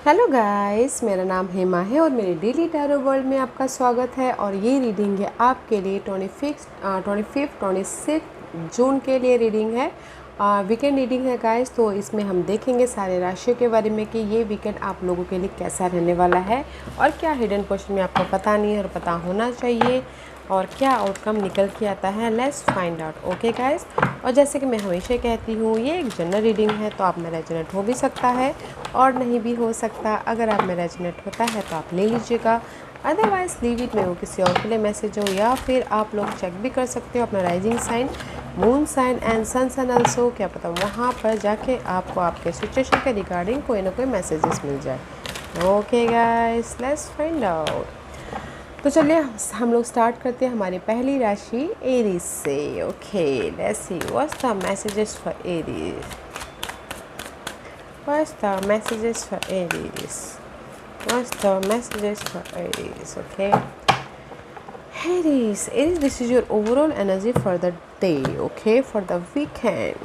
Hello guys, मेरा नाम हेमा है और मेरे डेली टैरो वर्ल्ड में आपका स्वागत है। और ये रीडिंग है आपके लिए 26 जून के लिए रीडिंग है। वीकेंड रीडिंग है गाइस। तो इसमें हम देखेंगे सारे राशियों के बारे में कि ये वीकेंड आप लोगों के लिए कैसा रहने वाला है और क्या हिडन क्वेश्चन में आपको पता नहीं है और पता होना चाहिए और क्या आउटकम निकल के आता है। Let's find out. Okay guys. और जैसे कि मैं हमेशा कहती हूँ, ये एक जनरल रीडिंग है, तो आप में रेजोनेट हो भी सकता है और नहीं भी हो सकता। अगर आप में रेजोनेट होता है तो आप ले लीजिएगा, अदरवाइज लीव इट में वो किसी और के लिए मैसेज हो। या फिर आप लोग चेक भी कर सकते हो अपना rising sign, moon sign and sun sign also. क्या पता वहाँ पर जाके आपको आपके सिचुएशन के रिगार्डिंग कोई ना कोई मैसेजेस मिल जाए। Okay guys, let's find out. तो चलिए हम लोग स्टार्ट करते हैं हमारी पहली राशि एरीज से। Okay, let's see what's the messages for Aries. What's the messages for Aries? What's the messages for Aries? Okay. Aries, this is your overall energy for the day. Okay, for the weekend.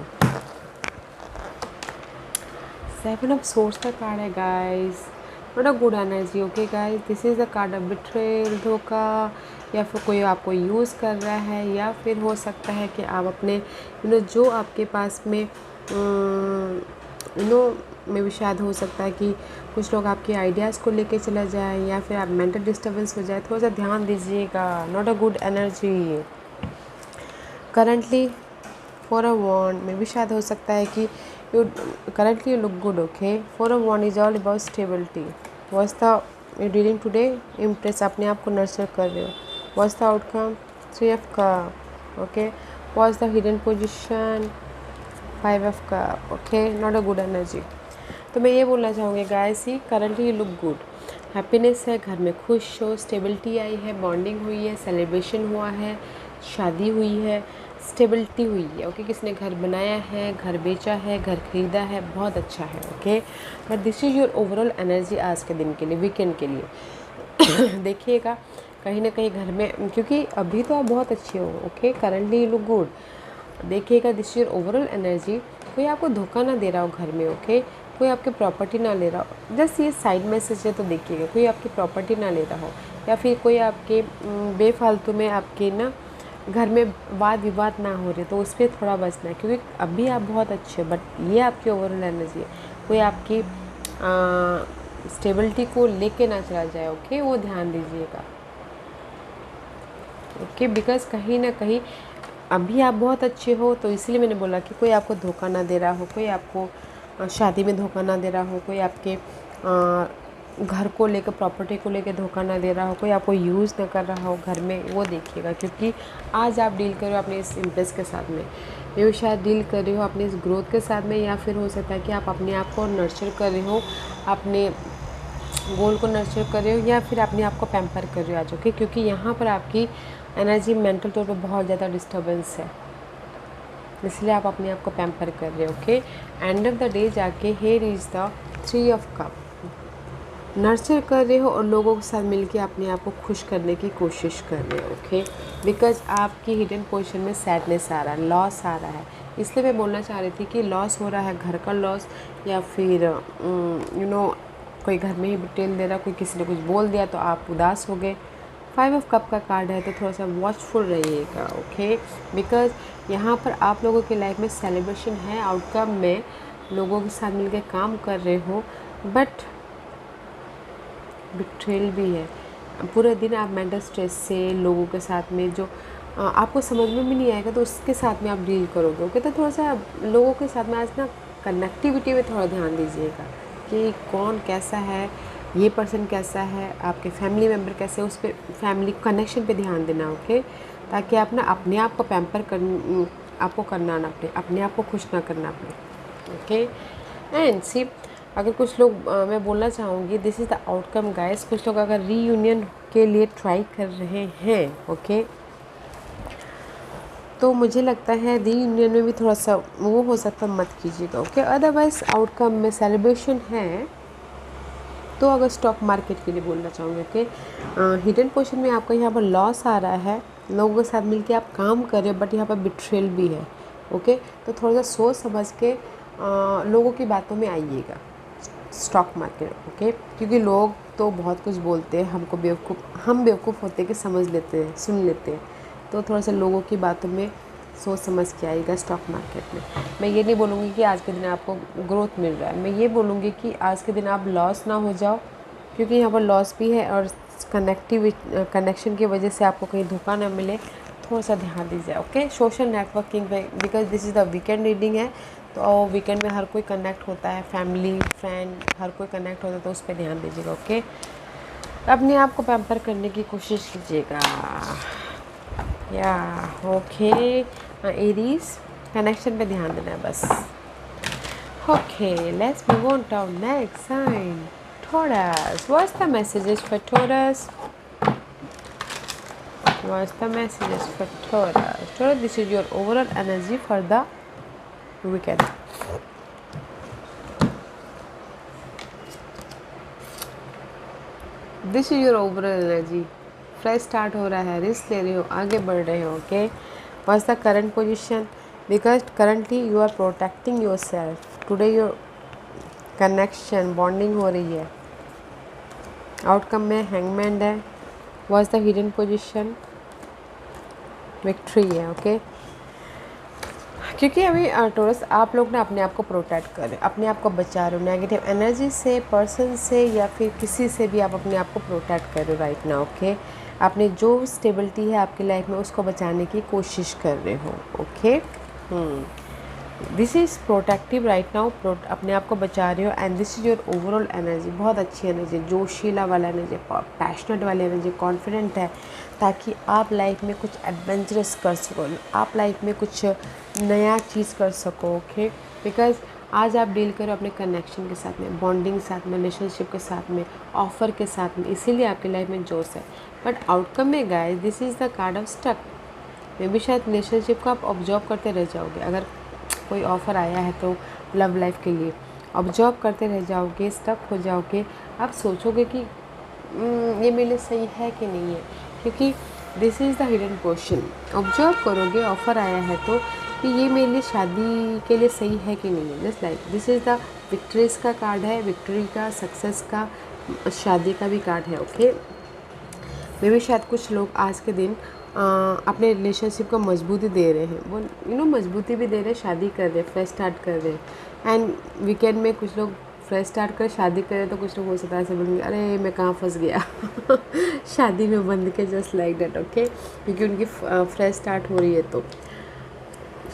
Seven of Swords का card है guys. Not a good energy. Okay guys, this is the card of betrayal, धोखा, या फिर कोई आपको use कर रहा है, या फिर हो सकता है कि आप अपने जो आपके पास में में भी शायद हो सकता है कि कुछ लोग आपके आइडियाज़ को लेके चला जाए, या फिर आप मेंटल डिस्टर्बेंस हो जाए। थोड़ा सा ध्यान दीजिएगा। Not a good energy currently. Four of wand में भी शायद हो सकता है कि you currently you look good. Okay, four of wand is all about stability. What's the you dealing today? Empress, अपने आप को नर्चर कर रहे हो। What's the outcome? 3 of cup. Okay, what's the hidden position? 5 of cup. Okay, not a good energy. तो मैं ये बोलना चाहूँगी guys, he currently you look good. Happiness है, घर में खुश हो, स्टेबिलिटी आई है, बॉन्डिंग हुई है, सेलिब्रेशन हुआ है, शादी हुई है, स्टेबिलिटी हुई है। ओके, किसी ने घर बनाया है, घर बेचा है, घर खरीदा है, बहुत अच्छा है। Okay, but this is your overall energy आज के दिन के लिए, वीकेंड के लिए। देखिएगा कहीं ना कहीं घर में, क्योंकि अभी तो आप बहुत अच्छे हो। Okay, currently you look good. देखिएगा this is your overall energy. कोई आपको धोखा ना दे रहा हो घर में। ओके, कोई आपकी प्रॉपर्टी ना ले रहा हो। जस्ट ये साइड मैसेज है, तो देखिएगा कोई आपकी प्रॉपर्टी ना ले रहा हो, या फिर कोई आपके बेफालतू में आपके घर में वाद विवाद ना हो रहे, तो उस पर थोड़ा बचना है, क्योंकि अभी आप बहुत अच्छे हो, बट ये आपकी ओवरऑल एनर्जी है। कोई आपकी स्टेबिलिटी को लेके ना चला जाए। ओके, वो ध्यान दीजिएगा। ओके, बिकॉज कहीं ना कहीं अभी आप बहुत अच्छे हो, तो इसीलिए मैंने बोला कि कोई आपको धोखा ना दे रहा हो, कोई आपको शादी में धोखा ना दे रहा हो, कोई आपके घर को लेकर, प्रॉपर्टी को लेकर धोखा ना दे रहा हो, कोई आपको यूज़ ना कर रहा हो घर में, वो देखिएगा। क्योंकि आज आप डील कर रहे हो अपने इस इम्प्रेस के साथ में, ये शायद डील कर रहे हो अपने इस ग्रोथ के साथ में, या फिर हो सकता है कि आप अपने आप को नर्चर कर रहे हो, अपने गोल को नर्चर कर रहे हो, या फिर अपने आप को पैम्पर कर रहे हो आज। ओके, क्योंकि यहाँ पर आपकी एनर्जी मेंटल तौर पर बहुत ज़्यादा डिस्टर्बेंस है, इसलिए आप अपने आप को पैम्पर कर रहे हो। Okay, end of the day जाके here is the 3 of cup. Nurture कर रहे हो और लोगों के साथ मिलके अपने आप को खुश करने की कोशिश कर रहे हो। ओके, बिकॉज आपकी हिडन पोजीशन में सैडनेस आ रहा है, लॉस आ रहा है, इसलिए मैं बोलना चाह रही थी कि लॉस हो रहा है, घर का लॉस, या फिर कोई घर में ही डिटेल दे रहा, कोई किसी ने कुछ बोल दिया तो आप उदास हो गए। 5 ऑफ कप का कार्ड है, तो थोड़ा सा वॉचफुल रहिएगा। ओके, बिकॉज यहाँ पर आप लोगों की लाइफ में सेलिब्रेशन है, आउटकम में लोगों के साथ मिलकर काम कर रहे हो, बट बिट्रेल भी है। पूरे दिन आप मेंटल स्ट्रेस से लोगों के साथ में जो आपको समझ में भी नहीं आएगा, तो उसके साथ में आप डील करोगे। ओके, तो थोड़ा सा लोगों के साथ में आज कनेक्टिविटी में थोड़ा ध्यान दीजिएगा कि कौन कैसा है, ये पर्सन कैसा है, आपके फैमिली मेम्बर कैसे, उस पर फैमिली कनेक्शन पे ध्यान देना। ओके, ताकि आप अपने आप को पैम्पर कर, आपको करना ना अपने आप को खुश ना करना अपने। ओके, एंड सी अगर कुछ लोग मैं बोलना चाहूँगी, this is the outcome guys. कुछ लोग अगर रीयूनियन के लिए ट्राई कर रहे हैं, ओके, तो मुझे लगता है रीयूनियन में भी थोड़ा सा वो हो सकता है, मत कीजिएगा। ओके, अदरवाइज आउटकम में सेलिब्रेशन है। तो अगर स्टॉक मार्केट के लिए बोलना चाहूँगी, ओके, हिडन पोजीशन में आपका यहाँ पर लॉस आ रहा है, लोगों के साथ मिलके आप काम कर रहे हो, बट यहाँ पर बिट्रेल भी है। ओके, तो थोड़ा सा सोच समझ के लोगों की बातों में आइएगा, स्टॉक मार्केट, ओके। क्योंकि लोग तो बहुत कुछ बोलते हैं, हम बेवकूफ़ होते हैं कि समझ लेते हैं, सुन लेते हैं। तो थोड़ा सा लोगों की बातों में सोच समझ के आइएगा स्टॉक मार्केट में। मैं ये नहीं बोलूँगी कि आज के दिन आपको ग्रोथ मिल रहा है, मैं ये बोलूँगी कि आज के दिन आप लॉस ना हो जाओ, क्योंकि यहाँ पर लॉस भी है और कनेक्शन की वजह से आपको कहीं धोखा ना मिले। थोड़ा सा ध्यान दीजिए, ओके। सोशल नेटवर्किंग पे, because this is the weekend reading है, तो वीकेंड में हर कोई कनेक्ट होता है, फैमिली फ्रेंड हर कोई कनेक्ट होता है, तो उस पर ध्यान दीजिएगा, ओके। अपने आप को पैम्पर करने की कोशिश कीजिएगा, या ओके। एरीज कनेक्शन पे ध्यान देना है बस, okay. Let's move on to next sign, Taurus. What's the messages for Taurus? What's the messages for Taurus? Taurus, this is your overall energy for the weekend. This is your overall energy. Fresh start हो रहा है, risk ले रहे हो, आगे बढ़ रहे हो, okay. What's the current position? Because currently you are protecting yourself. Today your connection, bonding हो रही है। आउटकम में हैंगमैन है। Was the hidden position? Victory है, ओके। क्योंकि अभी टोरस आप लोग ना अपने आप को प्रोटेक्ट कर रहे हो, अपने आप को बचा रहे हो नेगेटिव एनर्जी से, पर्सन से, या फिर किसी से भी आप अपने आप को प्रोटेक्ट कर रहे हो राइट नाउ, ओके। आपने जो स्टेबिलिटी है आपकी लाइफ में उसको बचाने की कोशिश कर रहे हो, okay. This is protective right now, अपने आप को बचा रहे हो, and this is your overall energy. बहुत अच्छी एनर्जी, जोशीला वाला एनर्जी, पैशनेट वाली एनर्जी, कॉन्फिडेंट है, ताकि आप लाइफ में कुछ एडवेंचरस कर सको, आप लाइफ में कुछ नया चीज़ कर सको, ओके। बिकॉज आज आप डील करो अपने कनेक्शन के साथ में, बॉन्डिंग के साथ में, रिलेशनशिप के साथ में, ऑफर के साथ में, इसीलिए आपकी लाइफ में जोश है। बट आउटकम में guys, this is the card of stuck. Maybe शायद रिलेशनशिप को आप ऑब्जर्व करते रह जाओगे, अगर कोई ऑफ़र आया है तो लव लाइफ के लिए ऑब्जर्व करते रह जाओगे, स्टक हो जाओगे। आप सोचोगे कि ये मेरे लिए सही है कि नहीं है, क्योंकि this is the hidden question. Observe करोगे ऑफ़र आया है तो कि ये मेरे लिए शादी के लिए सही है कि नहीं है। Just like this is the victories का कार्ड है, विक्ट्री का, सक्सेस का, शादी का भी कार्ड है, ओके। मे भी शायद कुछ लोग आज के दिन अपने रिलेशनशिप को मजबूती दे रहे हैं, वो मजबूती भी दे रहे हैं, शादी कर रहे हैं, फ्रेश स्टार्ट कर रहे हैं। एंड वीकेंड में कुछ लोग फ्रेश स्टार्ट कर शादी कर रहे हैं, तो कुछ लोग हो सकता है ऐसे बोलेंगे, अरे मैं कहाँ फंस गया शादी में बंद के, जस्ट लाइक दैट, ओके। क्योंकि उनकी फ्रेश स्टार्ट हो रही है, तो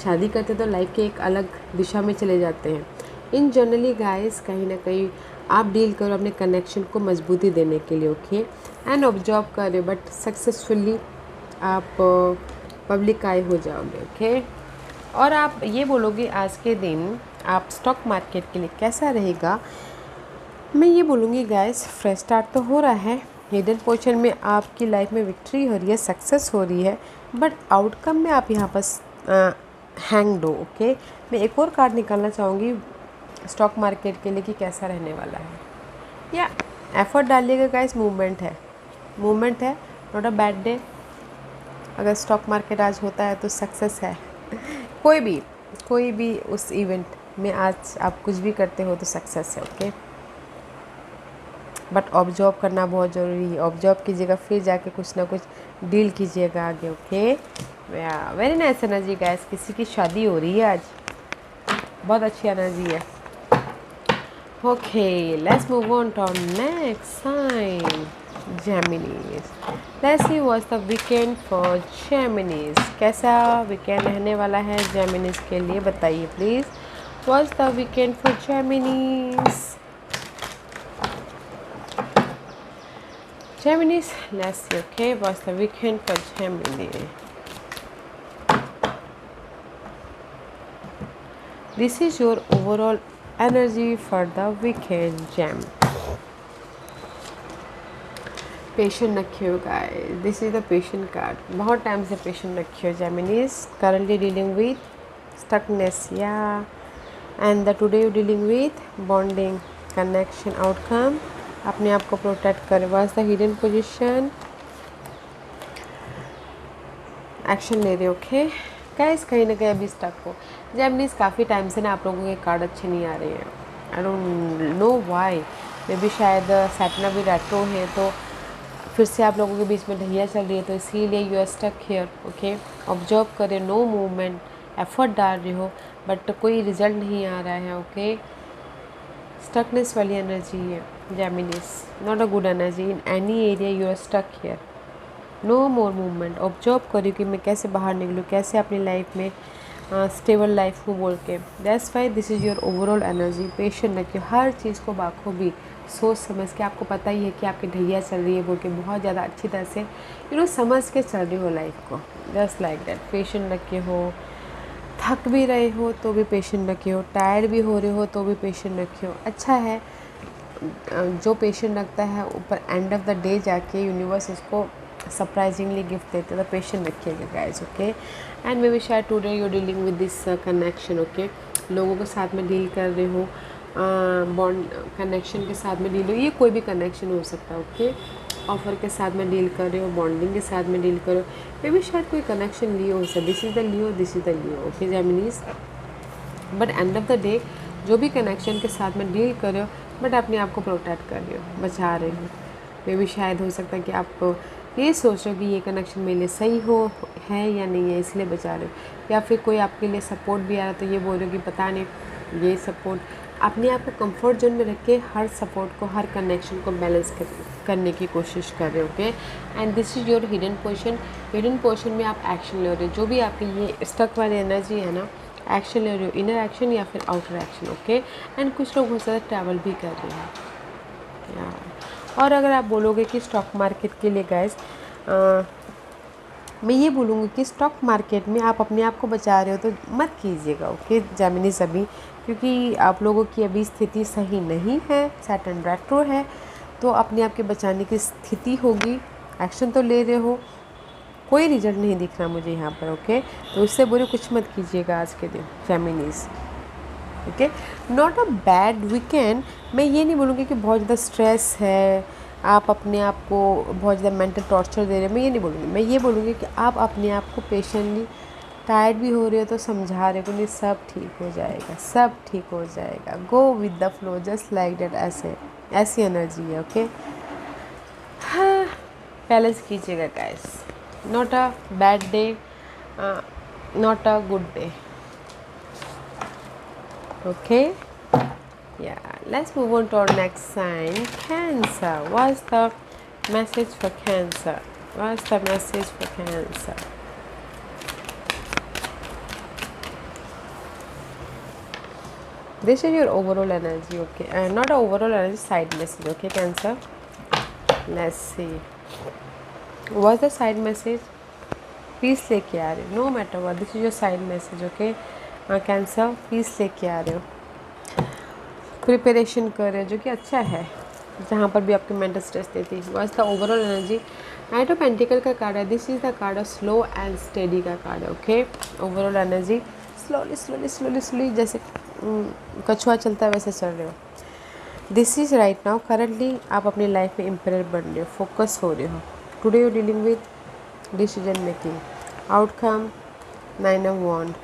शादी करते तो लाइफ के एक अलग दिशा में चले जाते हैं। इन जनरली गाइस, कहीं ना कहीं आप डील करो अपने कनेक्शन को मजबूती देने के लिए, ओके। एंड ऑब्जर्व करें, बट सक्सेसफुली आप पब्लिक आए हो जाओगे, ओके। और आप ये बोलोगे आज के दिन आप स्टॉक मार्केट के लिए कैसा रहेगा। मैं ये बोलूँगी गाइस, फ्रेश स्टार्ट तो हो रहा है, हिडन पोजीशन में आपकी लाइफ में विक्ट्री हो रही है, सक्सेस हो रही है, बट आउटकम में आप यहाँ पर हैंग दो, ओके। मैं एक और कार्ड निकालना चाहूँगी स्टॉक मार्केट के लिए कि कैसा रहने वाला है, या एफर्ट डालिएगा गाइस। मूवमेंट है, नॉट अ बैड डे। अगर स्टॉक मार्केट आज होता है तो सक्सेस है। कोई भी उस इवेंट में आज आप कुछ भी करते हो तो सक्सेस है, ओके। बट ऑब्जर्व करना बहुत ज़रूरी है, ऑब्जर्व कीजिएगा, फिर जाके कुछ ना कुछ डील कीजिएगा आगे, okay. Very nice energy guys. किसी की शादी हो रही है आज, बहुत अच्छी एनर्जी है, okay. Let's move on to next sign, Geminis. Let's see what's the weekend for Geminis. कैसा वीकेंड रहने वाला है Geminis के लिए, बताइए please. What's the weekend for Geminis? Geminis, let's see, okay. What's the weekend for Gemini? This is your overall energy for the weekend, Gem. Patient रखे हो guys, this is the patient card. बहुत time से patient रखे हो जेमिनीज, currently dealing with stuckness, या and the today you dealing with bonding, connection, outcome. अपने आप को प्रोटेक्ट करें। Was the hidden position, action ले रहे हो, ओके गाइस। कहीं ना कहीं अभी स्टक हो जेमिनीज, काफ़ी टाइम से ना आप लोगों के कार्ड अच्छे नहीं आ रहे हैं, I don't know why, may be शायद सैटर्न अभी रेट्रो है तो फिर से आप लोगों के बीच में ढैया चल रही है, तो इसीलिए you are stuck here. Okay, observe करें, नो मूवमेंट, एफर्ट डाल रही हो बट कोई रिजल्ट नहीं आ रहा है। ओके, स्टकनेस वाली एनर्जी है Geminis, not a good energy in any area, you are stuck here, no more movement. Observe करिए कि मैं कैसे बाहर निकलूँ, कैसे अपनी लाइफ में स्टेबल लाइफ को बोल के। That's why this is your overall energy. Patient रखिए, हर चीज़ को बाखूबी सोच समझ के, आपको पता ही है कि आपकी ढैया चल रही है बोल के बहुत ज़्यादा अच्छी तरह से समझ के चल रही हो लाइफ को, जस्ट लाइक दैट। पेशेंट रखे हो, थक भी रहे हो तो भी पेशेंट रखे हो, टायर्ड भी हो रहे हो तो भी पेशेंट रखे हो। अच्छा है जो पेशेंट रखता है ऊपर एंड ऑफ द डे जाके यूनिवर्स उसको सरप्राइजिंगली गिफ्ट देते हैं, तो पेशेंट रखिएगा guys. Okay, and maybe शायद today you dealing with this connection. Okay, लोगों के साथ में डील कर रहे हो, बॉन्ड कनेक्शन के साथ में डील हो, ये कोई भी कनेक्शन हो सकता है। ओके, ऑफर के साथ में डील कर रहे हो, बॉन्डिंग के साथ में डील करो, मे बी शायद कोई कनेक्शन लियो हो सकता है। This is the Leo, this is the Leo. Okay Geminis, but end of the day जो भी कनेक्शन के साथ में डील कर रहे हो बट अपने आप को प्रोटेक्ट कर रहे हो, बचा रहे हो। मे बी शायद हो सकता है कि आप ये सोच रहे हो कि ये कनेक्शन मेरे लिए सही हो है या नहीं है, इसलिए बचा रहे हो। या फिर कोई आपके लिए सपोर्ट भी आ रहा है तो ये बोल रहे हो कि पता नहीं ये सपोर्ट, अपने आप को कंफर्ट जोन में रख के हर सपोर्ट को, हर कनेक्शन को बैलेंस करने की कोशिश कर रहे हो। Okay, and this is your hidden position. Hidden position में आप एक्शन ले रहे हो, जो भी आपकी ये स्टक वाली एनर्जी है ना, एक्शन ले रहे हो, इनर एक्शन या फिर आउटर एक्शन। ओके, एंड कुछ लोग बहुत ज़्यादा ट्रैवल भी कर रहे हैं यार। और अगर आप बोलोगे कि स्टॉक मार्केट के लिए गाइस, मैं ये बोलूँगी कि स्टॉक मार्केट में आप अपने आप को बचा रहे हो तो मत कीजिएगा। ओके जेमिनीज, अभी क्योंकि आप लोगों की अभी स्थिति सही नहीं है, सैटर्न रेट्रो है, तो अपने आप के बचाने की स्थिति होगी। एक्शन तो ले रहे हो, कोई रिजल्ट नहीं दिख रहा मुझे यहाँ पर। ओके, तो उससे बुरे कुछ मत कीजिएगा आज के दिन Geminis. Okay, not a bad weekend. मैं ये नहीं बोलूँगी कि बहुत ज़्यादा स्ट्रेस है, आप अपने आप को बहुत ज़्यादा मेंटल टॉर्चर दे रहे हो, मैं ये नहीं बोलूँगी। मैं ये बोलूँगी कि आप अपने आप को पेशेंटली, टायर्ड भी हो रहे हो तो समझा रहे हो कि नहीं सब ठीक हो जाएगा, सब ठीक हो जाएगा, go with the flow, just like that. ऐसी एनर्जी है। ओके, हाँ, बैलेंस कीजिएगा guys, not a bad day, not a good day. Okay, yeah, let's move on to our next sign, Cancer. What's the message for Cancer? What's the message for Cancer? This is your overall energy. Okay, not overall energy, side message. Okay Cancer, let's see what's the side message. Peace लेके आ रहे हो, no matter what, this is your side message. Okay cancer, peace लेके आ रहे हो, preparation कर रहे हो, जो कि अच्छा है, जहाँ पर भी आपकी मेंटल स्ट्रेस देती है। What's the overall energy? Night of pentacle का कार्ड है, this is the card of slow and steady का कार्ड है। Okay, overall energy slowly slowly slowly slowly, जैसे कछुआ चलता है वैसे चल रहे हो। This is right now, currently आप अपनी लाइफ में एम्पायर बन रहे हो, फोकस हो रहे हो। Today you dealing with decision making, outcome, 9 of Wands,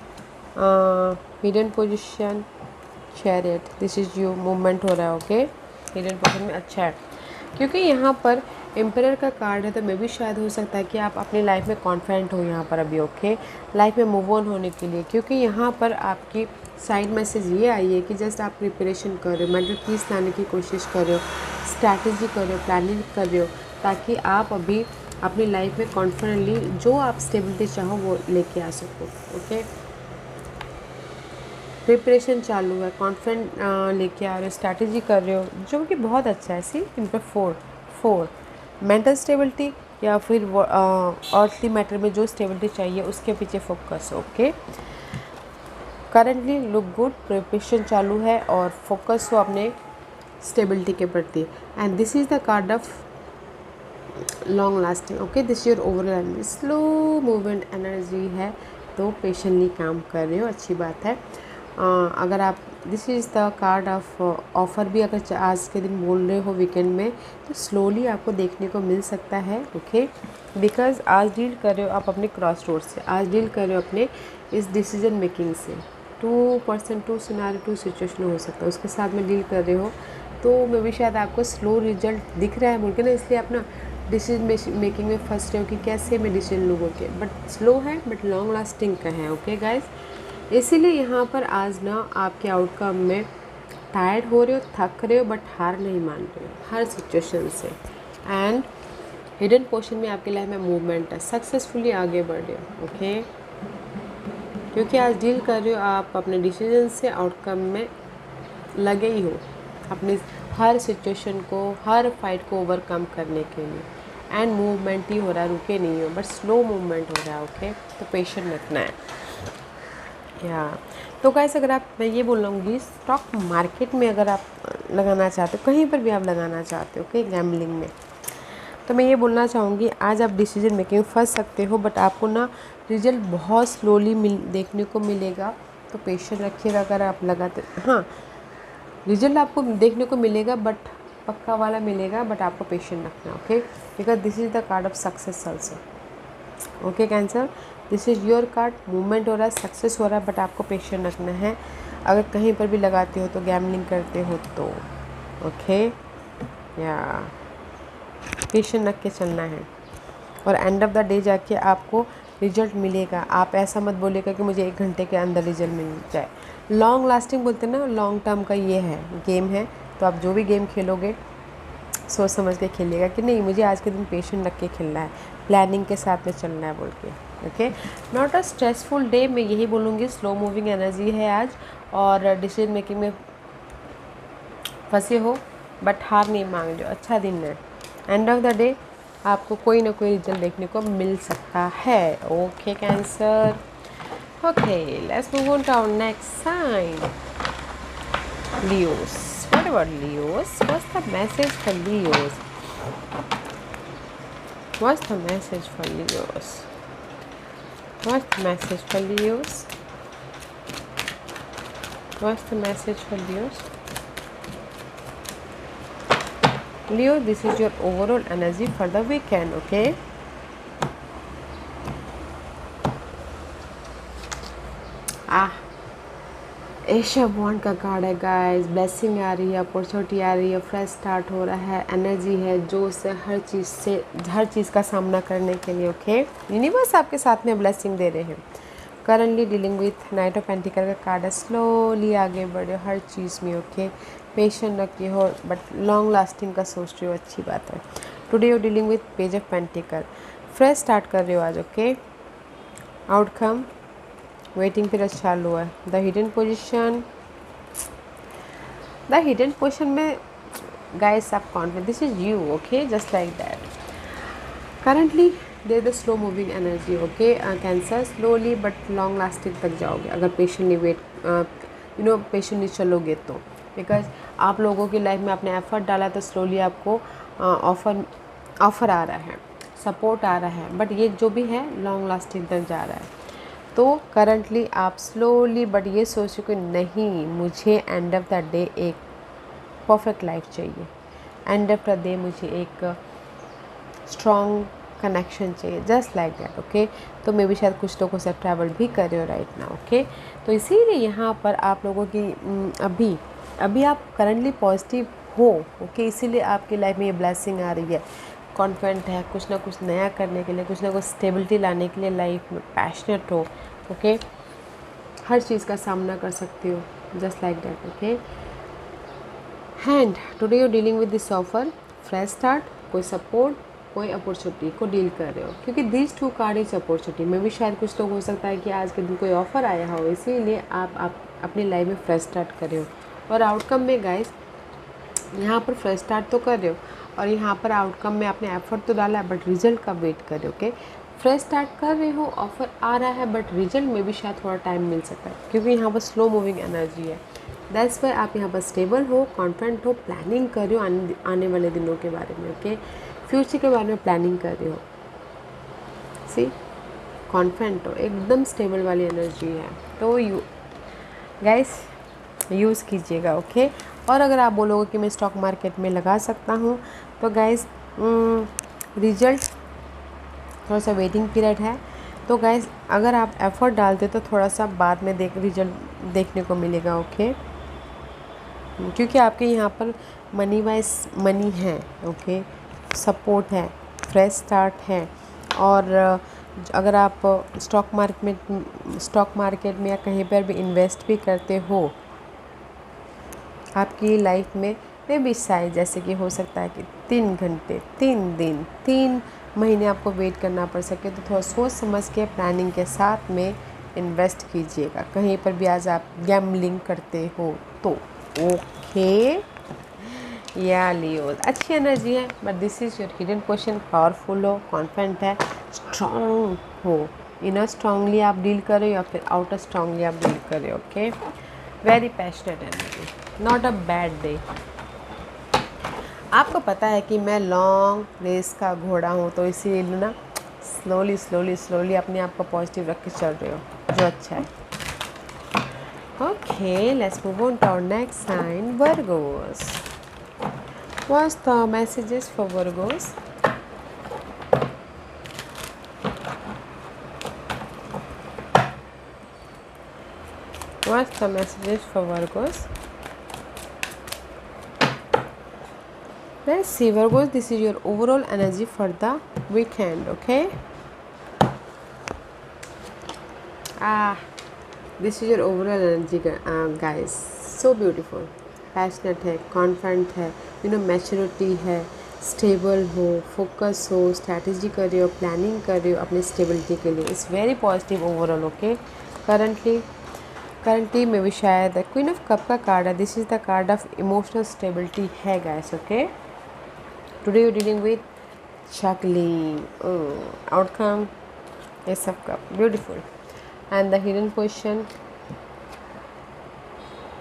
hidden position, chariot. This is you, movement हो रहा है। ओके, हिडन पोजिशन में अच्छा है क्योंकि यहाँ पर एम्पायर का कार्ड है, तो मे भी शायद हो सकता है कि आप अपनी लाइफ में कॉन्फिडेंट हो यहाँ पर अभी। ओके, लाइफ में मूव ऑन होने के लिए, क्योंकि यहाँ पर आपकी साइड मैसेज ये आई है कि जस्ट आप प्रिपरेशन कर रहे हो, मेंटल पीस लाने की कोशिश कर रहे हो, स्ट्रैटेजी कर रहे हो, प्लानिंग कर रहे हो, ताकि आप अभी अपनी लाइफ में कॉन्फिडेंटली जो आप स्टेबिलिटी चाहो वो लेके आ सको। ओके, प्रिपरेशन चालू है, कॉन्फिडेंट लेके आ रहे हो, स्ट्रैटेजी कर रहे हो, जो कि बहुत अच्छा है। सी इन पर फोर मेंटल स्टेबिलिटी या फिर अर्थली मैटर में जो स्टेबिलिटी चाहिए उसके पीछे focus. Okay, currently look good, preparation चालू है और फोकस हो अपने स्टेबिलिटी के प्रति। And this is the card of long lasting. Okay, this your overall energy, slow movement energy है, तो पेशेंटली काम कर रहे हो, अच्छी बात है। अगर आप, this is the card of offer भी अगर आज के दिन बोल रहे हो वीकेंड में, तो स्लोली आपको देखने को मिल सकता है। ओके, बिकॉज आज डील कर रहे हो आप अपने क्रॉस रोड से, आज डील कर रहे हो अपने इस डिसीजन मेकिंग से। 2% 2 सिनारी 2 सिचुएशन हो सकता है, उसके साथ में डील कर रहे हो, तो मे भी शायद आपको स्लो रिजल्ट दिख रहा है बोल के ना, इसलिए आप ना डिसीजन मेकिंग में फंस रहे हो कि कैसे मैं डिसीजन लूँ के, बट स्लो है बट लॉन्ग लास्टिंग का है। ओके गाइस, इसीलिए यहाँ पर आज ना आपके आउटकम में टायर्ड हो रहे हो, थक रहे हो, बट हार नहीं मान रहे हो हर सिचुएशन से। एंड हिडन पोर्शन में आपके लाइफ में मूवमेंट है, सक्सेसफुली आगे बढ़ रहे हो। ओके, क्योंकि आज डील कर रहे हो आप अपने डिसीजन से, आउटकम में लगे ही हो अपने हर सिचुएशन को, हर फाइट को ओवरकम करने के लिए। एंड मूवमेंट ही हो रहा है, रुके नहीं हो, बट स्लो मूवमेंट हो रहा है। ओके, तो पेशेंट रखना है या। तो गाइस, अगर आप, मैं ये बोल लूँगी, स्टॉक मार्केट में अगर आप लगाना चाहते हो, कहीं पर भी आप लगाना चाहते हो, ओके, गैम्बलिंग में, तो मैं ये बोलना चाहूँगी आज आप डिसीजन मेकिंग में फंस सकते हो, बट आपको ना रिजल्ट बहुत स्लोली देखने को मिलेगा। तो पेशेंस रखिएगा अगर आप लगाते, हाँ रिजल्ट आपको देखने को मिलेगा, बट पक्का वाला मिलेगा, बट आपको पेशेंट रखना। Okay, because this is the card of success also. Okay cancer, this is your card, movement हो रहा है, सक्सेस हो रहा है, बट आपको पेशेंट रखना है अगर कहीं पर भी लगाते हो तो, गैम्बलिंग करते हो तो। ओके, या पेशेंट रख के चलना है, और एंड ऑफ द डे जाके आपको रिजल्ट मिलेगा। आप ऐसा मत बोलेगा कि मुझे 1 घंटे के अंदर रिजल्ट मिल जाए। लॉन्ग लास्टिंग बोलते हैं ना, लॉन्ग टर्म का ये है, गेम है। तो आप जो भी गेम खेलोगे सोच समझ के खेलिएगा कि नहीं, मुझे आज के दिन पेशेंट रख के खेलना है, प्लानिंग के साथ में चलना है बोल के। Okay, not a stressful day, मैं यही बोलूँगी। स्लो मूविंग एनर्जी है आज, और डिसीजन मेकिंग में फंसे हो, बट हार नहीं मांग रहे हो। अच्छा दिन है, एंड ऑफ द डे आपको कोई ना कोई रिजल्ट देखने को मिल सकता है। Okay cancer, okay let's move on to our next sign, Leos. What about Leos? What's the message for Leos? What's the message for Leos? What's the message for Leos? What's the message for Leos? Leo, this is your overall energy for the weekend. Okay, ace of wand का card है guys. Blessing आ रही है, opportunity आ रही है, fresh start हो रहा है, energy है, जोश है, हर चीज़ का सामना करने के लिए। ओके, यूनिवर्स आपके साथ में ब्लेसिंग दे रहे हैं। Currently dealing with night of pentacle का कार्ड है। स्लोली आगे बढ़े हर चीज़ में। ओके, पेशेंट रखिए हो, बट लॉन्ग लास्टिंग का सोच रहे हो, अच्छी बात है। Today you dealing with page of pentacle, fresh start कर रहे हो आज। ओके, आउटकम वेटिंग पीरियड चालू है। द हिडन पोजिशन में गाइस आप confident, this is you. Okay, just like that. Currently there the slow moving energy. Okay cancer, slowly but long lasting तक जाओगे अगर पेशेंटली पेशेंटली चलोगे तो। बिकॉज आप लोगों की लाइफ में आपने एफर्ट डाला, तो स्लोली आपको ऑफर आ रहा है, सपोर्ट आ रहा है, बट ये जो भी है लॉन्ग लास्टिंग तक जा रहा है। तो करंटली आप स्लोली बट ये सोचो कि नहीं, मुझे एंड ऑफ द डे एक परफेक्ट लाइफ चाहिए, एंड ऑफ द डे मुझे एक स्ट्रॉन्ग कनेक्शन चाहिए, जस्ट लाइक दैट। ओके, तो मैं भी शायद कुछ लोगों से ट्रैवल भी कर रहे हो राइट नाउ। ओके, तो इसीलिए यहाँ पर आप लोगों की अभी आप करंटली पॉजिटिव हो। ओके, इसीलिए आपकी लाइफ में ये ब्लेसिंग आ रही है, कॉन्फिडेंट है, कुछ ना कुछ नया करने के लिए, कुछ ना कुछ स्टेबिलिटी लाने के लिए लाइफ में पैशनेट हो। ओके, हर चीज़ का सामना कर सकते हो, just like that. Okay, hand today you dealing with this offer, fresh start, कोई सपोर्ट, कोई अपॉर्चुनिटी को डील कर रहे हो, क्योंकि दिस 2 कार्ड इज अपॉर्चुनिटी में भी शायद कुछ लोग हो सकता है कि आज के दिन कोई ऑफर आया हो, इसीलिए आप अपनी लाइफ में फ्रेश स्टार्ट कर रहे हो। और आउटकम में गाइस यहाँ पर फ्रेश स्टार्ट तो कर रहे हो, और यहाँ पर आउटकम में आपने एफर्ट तो डाला है, बट रिजल्ट का वेट कर रहे हो। ओके, फ्रेश स्टार्ट कर रहे हो, ऑफर आ रहा है, बट रिजल्ट में भी शायद थोड़ा टाइम मिल सकता है, क्योंकि यहाँ पर स्लो मूविंग एनर्जी है। दैट्स वाई आप यहाँ पर स्टेबल हो, कॉन्फिडेंट हो, प्लानिंग कर रहे हो आने वाले दिनों के बारे में। ओके, फ्यूचर के बारे में प्लानिंग कर रहे हो। सी, कॉन्फिडेंट हो, एकदम स्टेबल वाली एनर्जी है। तो गाइस यूज़ कीजिएगा। ओके, और अगर आप बोलोगे कि मैं स्टॉक मार्केट में लगा सकता हूँ, तो गाइस रिजल्ट थोड़ा सा वेटिंग पीरियड है। तो गाइस अगर आप एफर्ट डालते तो थोड़ा सा बाद में रिजल्ट देखने को मिलेगा। ओके, क्योंकि आपके यहाँ पर मनी वाइज मनी है। ओके, सपोर्ट है, फ्रेश स्टार्ट है। और अगर आप स्टॉक मार्केट में या कहीं पर भी इन्वेस्ट भी करते हो, आपकी लाइफ में भी शायद जैसे कि हो सकता है कि 3 घंटे, 3 दिन, 3 महीने आपको वेट करना पड़ सके, तो थोड़ा सोच समझ के प्लानिंग के साथ में इन्वेस्ट कीजिएगा। कहीं पर भी आज आप गैम्बलिंग करते हो तो ओके। या लियो, अच्छी एनर्जी है, but this is your hidden question. Powerful हो, कॉन्फिडेंट है, स्ट्रॉन्ग हो। इनर स्ट्रांगली आप डील करें या फिर आउटर स्ट्रांगली आप डील करें। Okay, very passionate energy, not a bad day. आपको पता है कि मैं लॉन्ग रेस का घोड़ा हूँ, तो इसीलिए ना स्लोली अपने आप को पॉजिटिव रख के चल रहे हो, जो अच्छा है। Okay, let's move on to our next sign, Virgos. What's the messages for Virgos? What's the messages for Virgos? Let's see, Virgos, this is your overall energy for the weekend. Okay. This is your overall energy, guys. So beautiful. Passionate है, confident है, maturity है, stable हो, focus हो, strategy कर रहे हो, planning कर रहे हो अपनी स्टेबिलिटी के लिए। It's very positive overall. Okay, currently में भी शायद क्वीन ऑफ कप का कार्ड है। This is the card of emotional stability है guys. Okay, today you dealing with shackling outcome ace of cup, beautiful. And the hidden question,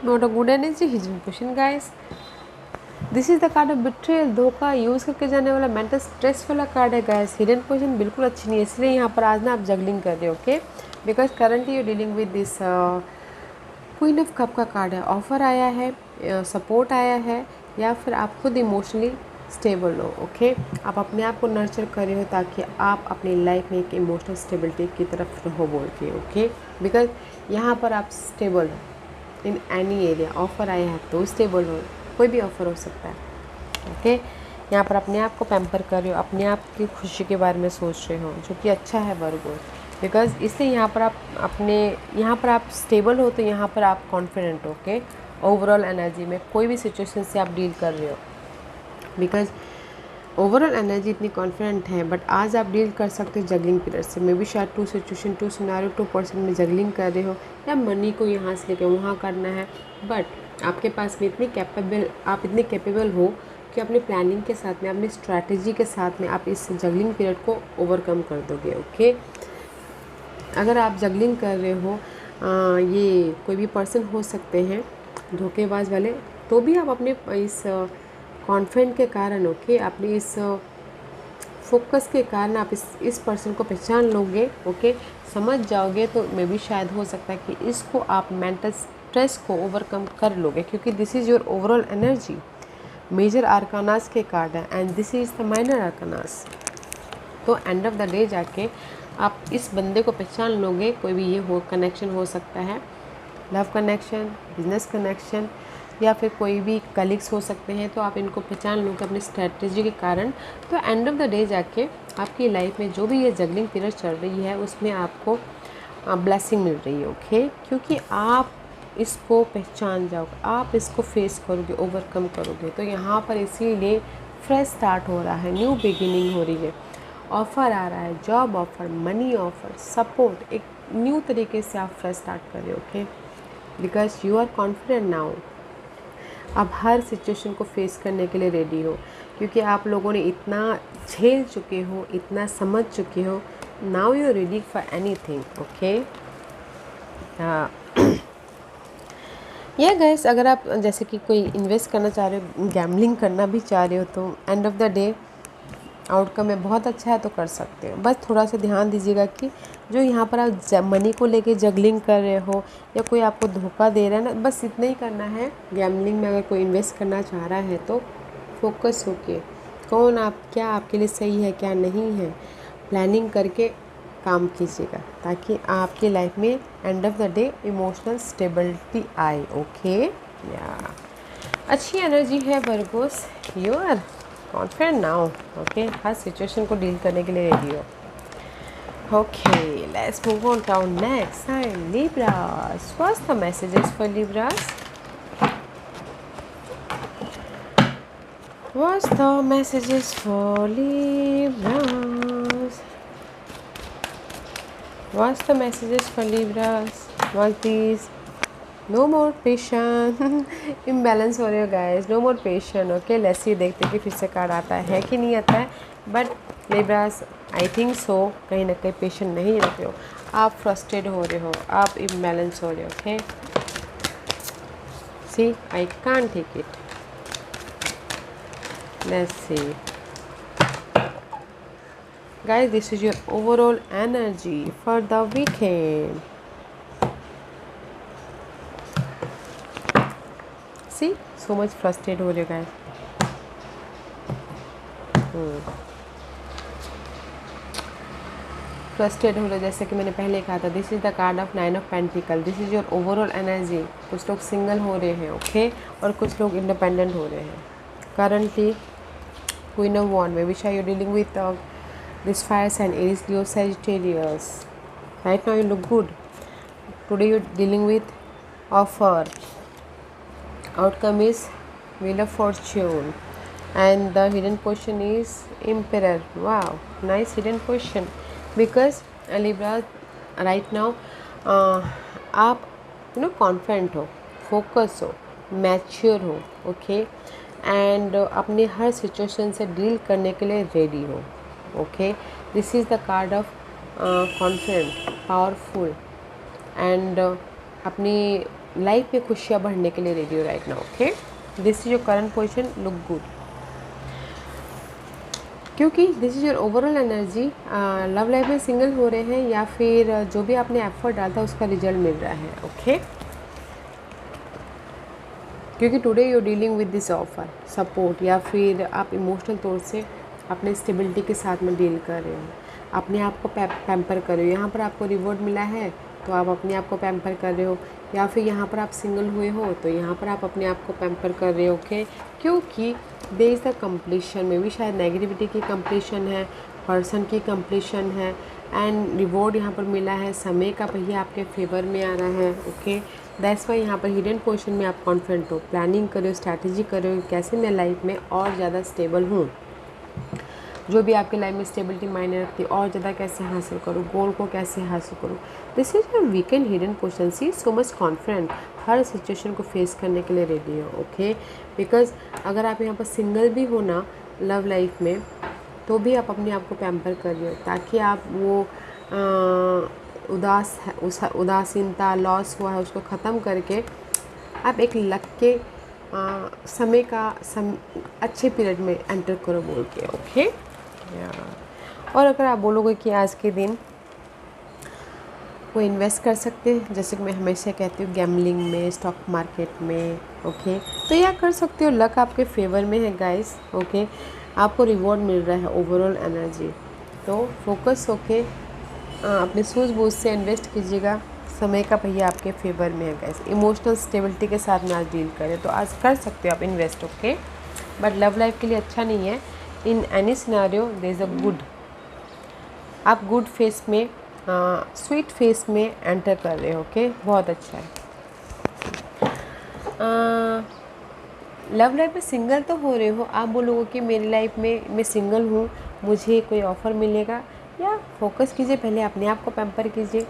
not a good energy, hidden question guys. This is the card of betrayal, धोखा use करके जाने वाला mental stress वाला card है guys. Hidden question बिल्कुल अच्छी नहीं है, इसलिए यहाँ पर आज ना आप जगलिंग कर रहे हो। Okay, because currently you dealing with this queen of cup का कार्ड है। ऑफर आया है, सपोर्ट आया है, या फिर आप खुद इमोशनली स्टेबल हो। ओके, आप अपने आप को नर्चर कर रहे हो ताकि आप अपनी लाइफ में एक इमोशनल स्टेबिलिटी की तरफ रहो बोल के। ओके, बिकॉज यहाँ पर आप स्टेबल हो इन एनी एरिया। ऑफ़र आया है तो स्टेबल हो, कोई भी ऑफ़र हो सकता है। ओके, यहाँ पर अपने आप को पैम्पर कर रहे हो, अपने आप की खुशी के बारे में सोच रहे हो, जो कि अच्छा है वर्गो। बिकॉज इसलिए यहाँ पर आप स्टेबल हो, तो यहाँ पर आप कॉन्फिडेंट हो। ओके, ओवरऑल एनर्जी में कोई भी सिचुएशन से आप डील कर रहे हो, बिकॉज ओवरऑल एनर्जी इतनी कॉन्फिडेंट है। बट आज आप डील कर सकते हो जगलिंग पीरियड से। मे बी शायद 2 सिचुएशन, 2 सिनेरियो, 2% में जगलिंग कर रहे हो, या मनी को यहाँ से लेकर वहाँ करना है। बट आपके पास में आप इतने कैपेबल हो कि अपनी प्लानिंग के साथ में, अपनी स्ट्रैटेजी के साथ में आप इस जगलिंग पीरियड को ओवरकम कर दोगे। ओके, अगर आप जगलिंग कर रहे हो, ये कोई भी पर्सन हो सकते हैं धोखेबाज वाले, तो भी आप अपने इस कॉन्फिडेंट के कारण, ओके, अपने इस फोकस के कारण आप इस पर्सन को पहचान लोगे। ओके, समझ जाओगे, तो मे भी शायद हो सकता है कि इसको आप मेंटल स्ट्रेस को ओवरकम कर लोगे, क्योंकि this is your overall energy. Major arcanas के कार्ड है and this is the minor arcanas. तो एंड ऑफ द डे जाके आप इस बंदे को पहचान लोगे। कोई भी ये कनेक्शन हो सकता है, लव कनेक्शन, बिजनेस कनेक्शन, या फिर कोई भी कलीग्स हो सकते हैं। तो आप इनको पहचान लोगे अपनी स्ट्रेटजी के कारण। तो एंड ऑफ द डे जाके आपकी लाइफ में जो भी ये जगलिंग पीरियड चल रही है, उसमें आपको ब्लेसिंग मिल रही है। ओके, क्योंकि आप इसको पहचान जाओगे, आप इसको फेस करोगे, ओवरकम करोगे। तो यहाँ पर इसीलिए फ्रेश स्टार्ट हो रहा है, न्यू बिगिनिंग हो रही है, ऑफ़र आ रहा है, job offer, money offer, support, एक न्यू तरीके से आप फ्रेश स्टार्ट कर रहे हो। Okay, because you are confident now. आप हर सिचुएशन को फेस करने के लिए रेडी हो, क्योंकि आप लोगों ने इतना झेल चुके हो, इतना समझ चुके हो। Now you are ready for anything. Okay, yeah guys, अगर आप जैसे कि कोई इन्वेस्ट करना चाह रहे हो, गैम्बलिंग करना भी चाह रहे हो, तो end of the day outcome में बहुत अच्छा है, तो कर सकते हो। बस थोड़ा सा ध्यान दीजिएगा कि जो यहाँ पर आप मनी को लेके जगलिंग कर रहे हो, या कोई आपको धोखा दे रहा है ना, बस इतना ही करना है। गैम्बलिंग में अगर कोई इन्वेस्ट करना चाह रहा है, तो फोकस होके क्या आपके लिए सही है, क्या नहीं है, प्लानिंग करके काम कीजिएगा ताकि आपकी लाइफ में end of the day emotional stability आए। ओके या अच्छी एनर्जी है Virgos, you are confident now. Okay, हर सिचुएशन को डील करने के लिए रेडी हो। Okay, let's move on to next sign Libras. What's the messages for Libras? What's the messages for Libras? What's the messages for Libras? One please. No more patient. Imbalance हो रहे हो guys. No more patient. Okay, let's see, देखते हैं कि फिर से card आता है कि नहीं आता है. But Libras, I think so. कहीं ना कहीं patient नहीं रहते हो. आप frustrated हो रहे हो. आप imbalance हो रहे हो. Okay. See, I can't take it. Let's see, guys, this is your overall energy for the weekend. See, so much frustrated हो रहे हो guys. फ्रस्ट्रेट हो रहे हो, जैसे कि मैंने पहले कहा था, this is the card of 9 of pentacle. This is your overall energy. कुछ लोग सिंगल हो रहे हैं, ओके, और कुछ लोग इंडिपेंडेंट हो रहे हैं. Currently Queen of Wands, maybe you're dealing with this fire sign, Aries, Leo, Sagittarius. Right now you look good. Today you're dealing with offer. Outcome is Wheel of Fortune. And the hidden position is Emperor. Wow, nice hidden position. Because Libra, right now, आप confident हो, focus हो, mature हो, okay, and अपने हर situation से deal करने के लिए ready हो. Okay, this is the card of confident, powerful, and अपनी लाइफ में खुशियाँ बढ़ने के लिए रेडी हो right now. Okay, this is your current position, look good, क्योंकि this is your overall energy. Love life में सिंगल हो रहे हैं या फिर जो भी आपने एफर्ट डाला था उसका रिजल्ट मिल रहा है. ओके, क्योंकि today you dealing with this offer support, या फिर आप इमोशनल तौर से अपने स्टेबिलिटी के साथ में डील कर रहे हो, अपने आप को पैम्पर कर रहे हो. यहाँ पर आपको रिवॉर्ड मिला है तो आप अपने आप को पैम्पर कर रहे हो, या फिर यहाँ पर आप सिंगल हुए हो तो यहाँ पर आप अपने आप को पैम्पर कर रहे हो. ओके, क्योंकि देयर इज़ द कंप्लीशन में भी शायद नेगेटिविटी की कंप्लीशन है, पर्सन की कंप्लीशन है, एंड रिवॉर्ड यहाँ पर मिला है. समय का पहिया आपके फेवर में आ रहा है. ओके, दैट्स वाई यहाँ पर हिडन पोजीशन में आप कॉन्फिडेंट हो, प्लानिंग करो, स्ट्रैटेजी करो, कैसे मैं लाइफ में और ज़्यादा स्टेबल हूँ, जो भी आपके लाइफ में स्टेबिलिटी मायने रखती है, और ज़्यादा कैसे हासिल करूँ, गोल को कैसे हासिल करूँ. This is your weekend hidden position. See so much confident, हर सिचुएशन को फेस करने के लिए रेडी हो. ओके, बिकॉज अगर आप यहाँ पर सिंगल भी हो ना लव लाइफ में, तो भी आप अपने आप को पैम्पर कर रहे हो, ताकि आप वो उदासीनता, लॉस हुआ है, उसको ख़त्म करके आप एक लक के समय का अच्छे पीरियड में एंटर करो बोल के. ओके, और अगर आप बोलोगे कि आज के दिन वो इन्वेस्ट कर सकते हैं, जैसे कि मैं हमेशा कहती हूँ गैम्बलिंग में, स्टॉक मार्केट में, ओके, तो यह कर सकते हो. लक आपके फेवर में है गाइस. ओके, आपको रिवॉर्ड मिल रहा है ओवरऑल एनर्जी. तो फोकस होके अपने सूझबूझ से इन्वेस्ट कीजिएगा. समय का पहिया आपके फेवर में है गाइस. इमोशनल स्टेबिलिटी के साथ में आज डील करें तो आज कर सकते हो आप invest. Okay, but love life के लिए अच्छा नहीं है. In any scenario there is a good, आप गुड फेस में, स्वीट फेस में एंटर कर रहे हो. ओके, बहुत अच्छा है. लव लाइफ में सिंगल तो हो रहे हो, आप बोलोगे कि मेरी लाइफ में मैं सिंगल हूँ, मुझे कोई ऑफ़र मिलेगा, या फोकस कीजिए, पहले अपने आप को पैम्पर कीजिए.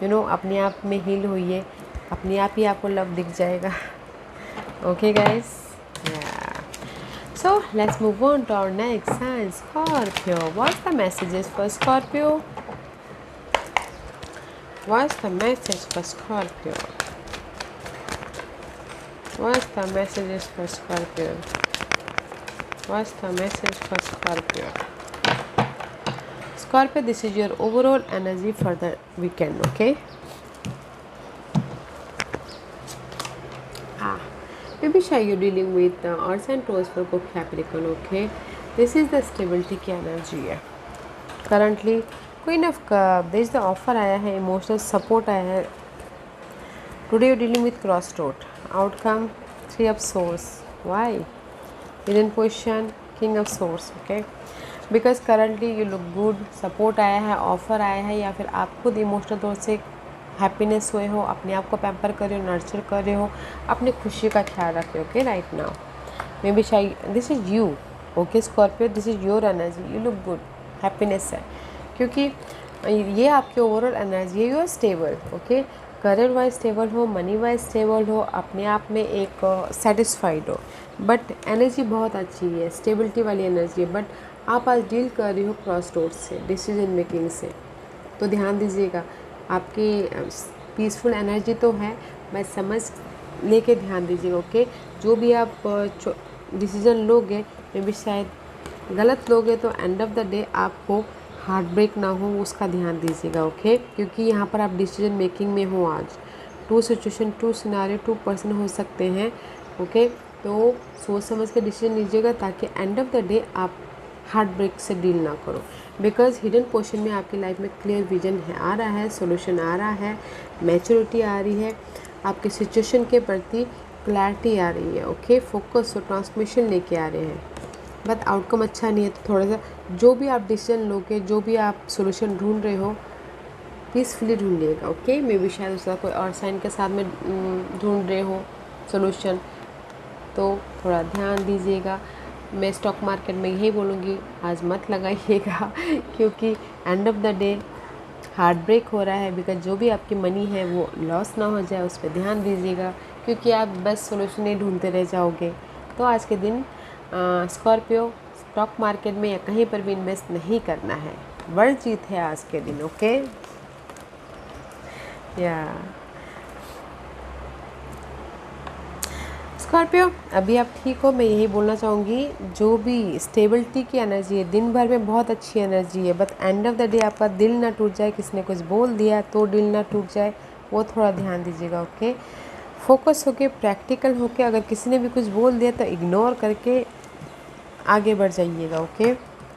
अपने आप में हील होइए, अपने आप ही आपको लव दिख जाएगा. Okay guys, so let's move on to our next sign, Scorpio. What's the messages for Scorpio? What's the message for Scorpio? What's the messages for Scorpio? What's the message for Scorpio? Scorpio, this is your overall energy for the weekend. Okay, maybe you're dealing with Earth and Taurus, Virgo, Capricorn. Okay, this is the stability की energy है. Currently queen of cup, there is the offer आया है, emotional support आया है। Today you dealing with cross road, outcome 3 of source, why, hidden position, king of source, okay, because currently you look good, support आया है, offer आया है, या फिर आप खुद इमोशनल तौर से हैप्पीनेस हुए हो, अपने आप को पैम्पर कर रहे हो, नर्चर कर रहे हो, अपनी खुशी का ख्याल रख रहे हो, okay, right now maybe शायद this is you, okay Scorpio, this is your energy, you look good, happiness है, क्योंकि ये आपके ओवरऑल एनर्जी है, you are stable, okay, career wise stable हो, मनी वाइज स्टेबल हो, अपने आप में एक सेटिस्फाइड हो, बट एनर्जी बहुत अच्छी है, स्टेबिलिटी वाली एनर्जी है, बट आप आज डील कर रही हो क्रॉस रोड से, डिसीजन मेकिंग से, तो ध्यान दीजिएगा, आपकी पीसफुल एनर्जी तो है, बस समझ लेके ध्यान दीजिएगा, ओके, जो भी आप डिसीजन लोगे मे भी शायद गलत लोगे, तो एंड ऑफ द डे आपको हार्ट ब्रेक ना हो, उसका ध्यान दीजिएगा, ओके, क्योंकि यहाँ पर आप डिसीजन मेकिंग में हो आज, 2 सिचुएशन, 2 सिनारियो, 2 पर्सन हो सकते हैं, ओके, तो सोच समझ के डिसीजन लीजिएगा ताकि एंड ऑफ द डे आप हार्ट ब्रेक से डील ना करो, बिकॉज हिडन पोर्शन में आपकी लाइफ में क्लियर विजन है, आ रहा है, सोल्यूशन आ रहा है, मैच्योरिटी आ रही है, आपके सिचुएशन के प्रति क्लैरिटी आ रही है, ओके, फोकस और ट्रांसमिशन लेके आ रहे हैं, बट आउटकम अच्छा नहीं है, तो थोड़ा सा जो भी आप डिसीजन लोगे, जो भी आप सोल्यूशन ढूंढ रहे हो, पीसफुली ढूंढिएगा, ओके, मे बी शायद उसका कोई और साइन के साथ में ढूंढ रहे हो सोल्यूशन, तो थोड़ा ध्यान दीजिएगा। मैं स्टॉक मार्केट में यही बोलूँगी, आज मत लगाइएगा क्योंकि end of the day heart break हो रहा है, बिकॉज जो भी आपकी मनी है वो लॉस ना हो जाए, उस पर ध्यान दीजिएगा, क्योंकि आप बस सोल्यूशन नहीं ढूंढते रह जाओगे। तो आज के दिन स्कॉर्पियो स्टॉक मार्केट में या कहीं पर भी इन्वेस्ट नहीं करना है, वर्ल्ड जीत है आज के दिन, ओके, या स्कॉर्पियो अभी आप ठीक हो। मैं यही बोलना चाहूँगी, जो भी स्टेबिलिटी की एनर्जी है, दिन भर में बहुत अच्छी एनर्जी है, but end of the day आपका दिल ना टूट जाए, किसी ने कुछ बोल दिया तो दिल ना टूट जाए, वो थोड़ा ध्यान दीजिएगा, ओके, फोकस होके, प्रैक्टिकल होके, अगर किसी ने भी कुछ बोल दिया तो इग्नोर करके आगे बढ़ जाइएगा, okay,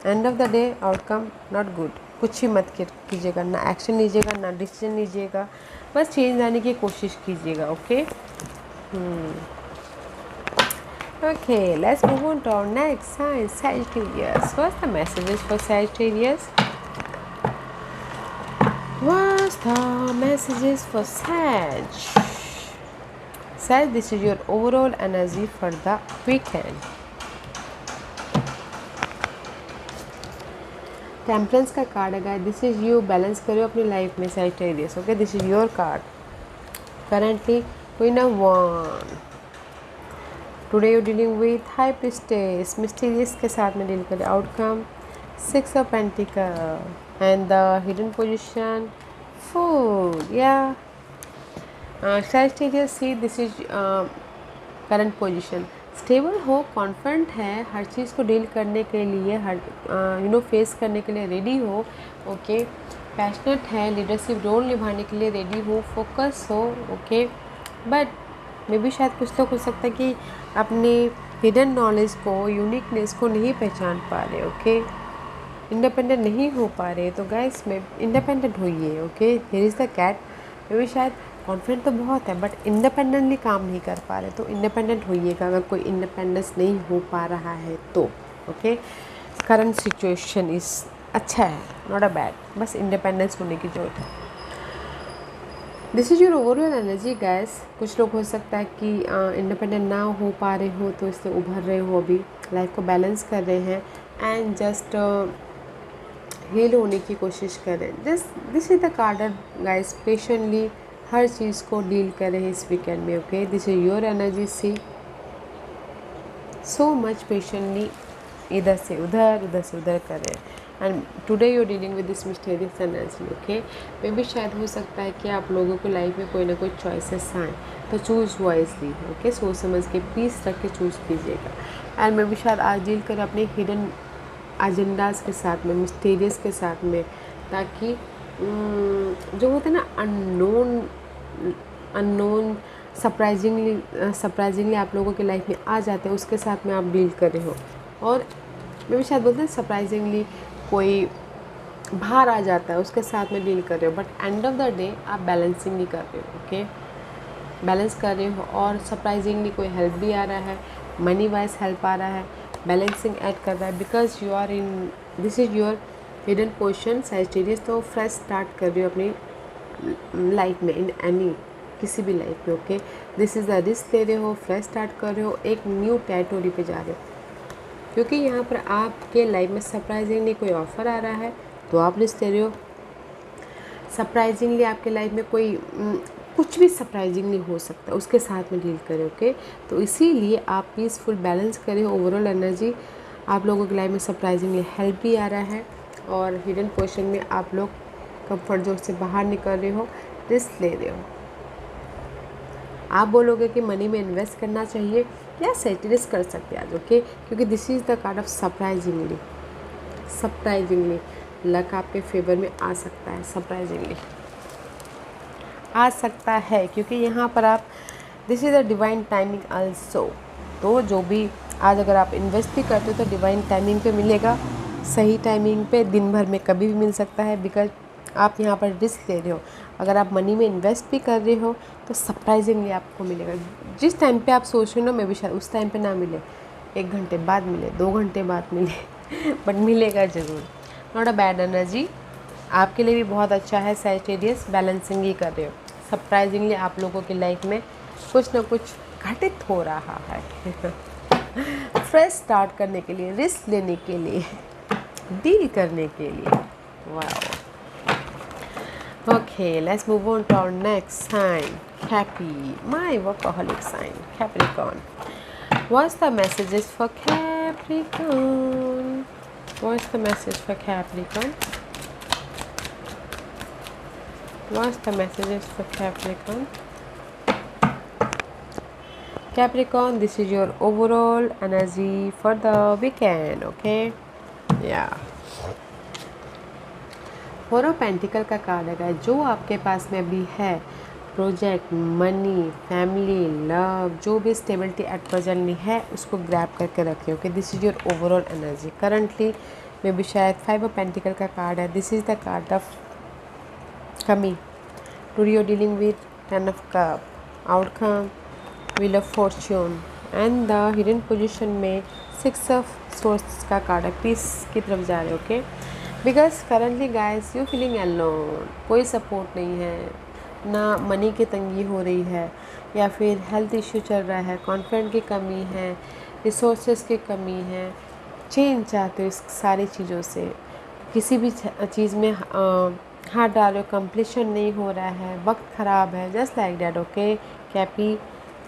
end of the day outcome not good, कुछ ही मत कीजिएगा, ना एक्शन लीजिएगा, ना डिसीजन लीजिएगा, बस चेंज लाने की कोशिश कीजिएगा, okay. Okay, let's move on to our next sign, Sagittarius. What's the messages for Sagittarius? What's the messages for Sag? Sag, this is your overall energy for the weekend. Temperance का card है, this is you, balance करो अपनी life में Sagittarius, okay, this is your card. Currently queen of wand, today you dealing with high priestess, mysterious के साथ में deal करें, outcome 6 of pentacle and the hidden position food, या Sagittarius, see this is current position, stable हो, confident है, हर चीज़ को डील करने के लिए, हर फेस करने के लिए रेडी हो, ओके, पैशनेट है, लीडरशिप रोल निभाने के लिए रेडी हो, फोकस हो, ओके, बट मे भी शायद कुछ तो हो सकता है कि अपने हिडन नॉलेज को, यूनिकनेस को नहीं पहचान पा रहे, ओके, इंडिपेंडेंट नहीं हो पा रहे, तो गाइस में इंडिपेंडेंट होइए, okay, here is the cat, maybe शायद कॉन्फिडेंट तो बहुत है बट इंडिपेंडेंटली काम नहीं कर पा रहे, तो इंडिपेंडेंट होइएगा अगर कोई इंडिपेंडेंस नहीं हो पा रहा है तो, ओके, करंट सिचुएशन इस अच्छा है, नॉट अ बैड, बस इंडिपेंडेंस होने की जरूरत है। This is your overall energy gas. कुछ लोग हो सकता है कि इंडिपेंडेंट ना हो पा रहे हो, तो इससे उभर रहे हो, अभी लाइफ को बैलेंस कर रहे हैं एंड जस्ट हील होने की कोशिश कर रहे हैं। Just this is the card guys, patiently हर चीज़ को डील कर रहे हैं इस वीकेंड में, okay, this is your energy, see so much patiently इधर से उधर कर रहे हैं and today you dealing with this mysterious energy, okay, maybe शायद हो सकता है कि आप लोगों को लाइफ में कोई ना कोई चॉइसेस आएँ, तो चूज़ वाइजली, ओके, सोच समझ के पीस रख के चूज़ कीजिएगा एंड मे भी शायद आज डील कर अपने हिडन एजेंडाज के साथ में, मिस्टीरियस के साथ में, ताकि जो होता है ना अननोन सरप्राइजिंगली आप लोगों की लाइफ में आ जाते हैं, उसके साथ में आप डील कर रहे हो। और मैं भी शायद बोलते हैं सरप्राइजिंगली कोई बाहर आ जाता है, उसके साथ में डील कर रहे हो, but end of the day आप बैलेंसिंग ही कर रहे हो। ओके, बैलेंस कर रहे हो और सरप्राइजिंगली कोई हेल्प भी आ रहा है, मनी वाइज हेल्प आ रहा है, बैलेंसिंग ऐड कर रहा है, because you are in, this is your hidden portion Sagittarius. तो फ्रेश स्टार्ट कर रहे हो अपनी लाइफ में, इन एनी किसी भी लाइफ में। Okay, this is the risk ले रहे हो, फ्रेश स्टार्ट कर रहे हो, एक न्यू टेरिटोरी पे जा रहे हो, क्योंकि यहाँ पर आपके लाइफ में सरप्राइजिंगली कोई ऑफ़र आ रहा है तो आप रिस्क ले रहे हो। सरप्राइजिंगली आपके लाइफ में कोई कुछ भी सरप्राइजिंगली हो सकता है, उसके साथ में डील करें। ओके, तो इसीलिए आप पीसफुल बैलेंस करें ओवरऑल एनर्जी। आप लोगों की लाइफ में सरप्राइजिंगली हेल्प भी आ रहा है और हिडन पोर्शन में आप लोग कंफर्ट जोन से बाहर निकल रहे हो, रिस्क ले रहे हो। आप बोलोगे कि मनी में इन्वेस्ट करना चाहिए, या सेटिरिस कर सकते हैं आज। ओके, क्योंकि this is the card of surprisingly. Surprisingly luck आपके फेवर में आ सकता है, सरप्राइजिंगली आ सकता है, क्योंकि यहाँ पर आप, this is a divine timing also. तो जो भी आज अगर आप इन्वेस्ट भी करते हो तो डिवाइन टाइमिंग पे मिलेगा, सही टाइमिंग पे, दिन भर में कभी भी मिल सकता है, बिकॉज आप यहाँ पर रिस्क ले रहे हो। अगर आप मनी में इन्वेस्ट भी कर रहे हो तो सरप्राइजिंगली आपको मिलेगा। जिस टाइम पे आप सोच रहे हो मे भी शायद उस टाइम पे ना मिले, 1 घंटे बाद मिले, 2 घंटे बाद मिले बट मिलेगा ज़रूर। नॉट अ बैड एनर्जी, आपके लिए भी बहुत अच्छा है सैजिटेरियस, बैलेंसिंग ही कर रहे हो। सरप्राइजिंगली आप लोगों की लाइफ में कुछ ना कुछ घटित हो रहा है फ्रेश स्टार्ट करने के लिए, रिस्क लेने के लिए, डील करने के लिए। Wow, okay, let's move on to our next sign, Capi, my workaholic sign, Capricorn. What's the messages for Capricorn? What's the message for Capricorn? What's the messages for Capricorn? Capricorn, this is your overall energy for the weekend. Okay, yeah. 4 of pentacle का card है, जो आपके पास में अभी है, project, money, family, love, जो भी stability at present नहीं है उसको ग्रैब करके रखिए। Okay, this is your overall energy currently. Maybe शायद 5 ऑफ पेंटिकल का कार्ड है, this is the card of कमी। Today you dealing with 10 of cup, outcome, wheel of fortune, and the hidden position में 6 of swords का card है, peace की तरफ जा रहे हो। Okay, because currently guys you feeling alone, कोई सपोर्ट नहीं है, ना मनी की तंगी हो रही है, या फिर हेल्थ इश्यू चल रहा है, कॉन्फिडेंस की कमी है, रिसोर्सेज की कमी है, चेंज चाहते हो इस सारी चीज़ों से, किसी भी चीज़ में हाथ डाल रहे हो, कंप्लीशन नहीं हो रहा है, वक्त ख़राब है, just like that. Okay Cappy,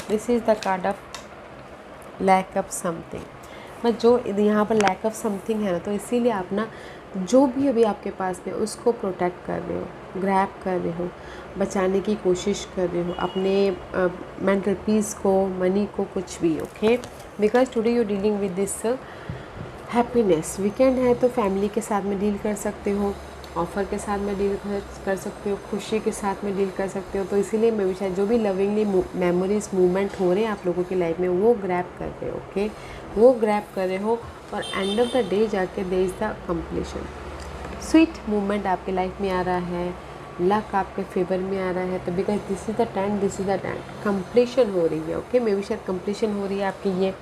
this is the card of lack of something. But जो यहाँ पर लैक ऑफ समथिंग है ना, तो इसीलिए आप ना जो भी अभी आपके पास में उसको प्रोटेक्ट कर रहे हो, ग्रैब कर रहे हो, बचाने की कोशिश कर रहे हो, अपने मेंटल पीस को, मनी को, कुछ भी। Okay, because today you dealing with this happiness. Weekend है तो फैमिली के साथ में डील कर सकते हो, ऑफ़र के साथ में डील कर सकते हो, खुशी के साथ में डील कर सकते हो। तो इसीलिए मैं भी शायद जो भी लविंगली मेमोरीज मूवमेंट हो रहे हैं आप लोगों की लाइफ में, वो ग्रैब कर रहे हो। ओके, वो ग्रैब कर रहे हो, और एंड ऑफ द डे जाके there is the completion. Sweet movement आपके लाइफ में आ रहा है, लक आपके फेवर में आ रहा है, तो because this is the time, this is the time completion हो रही है। ओके, मे भी शायद कंप्लीशन हो रही है आपकी ये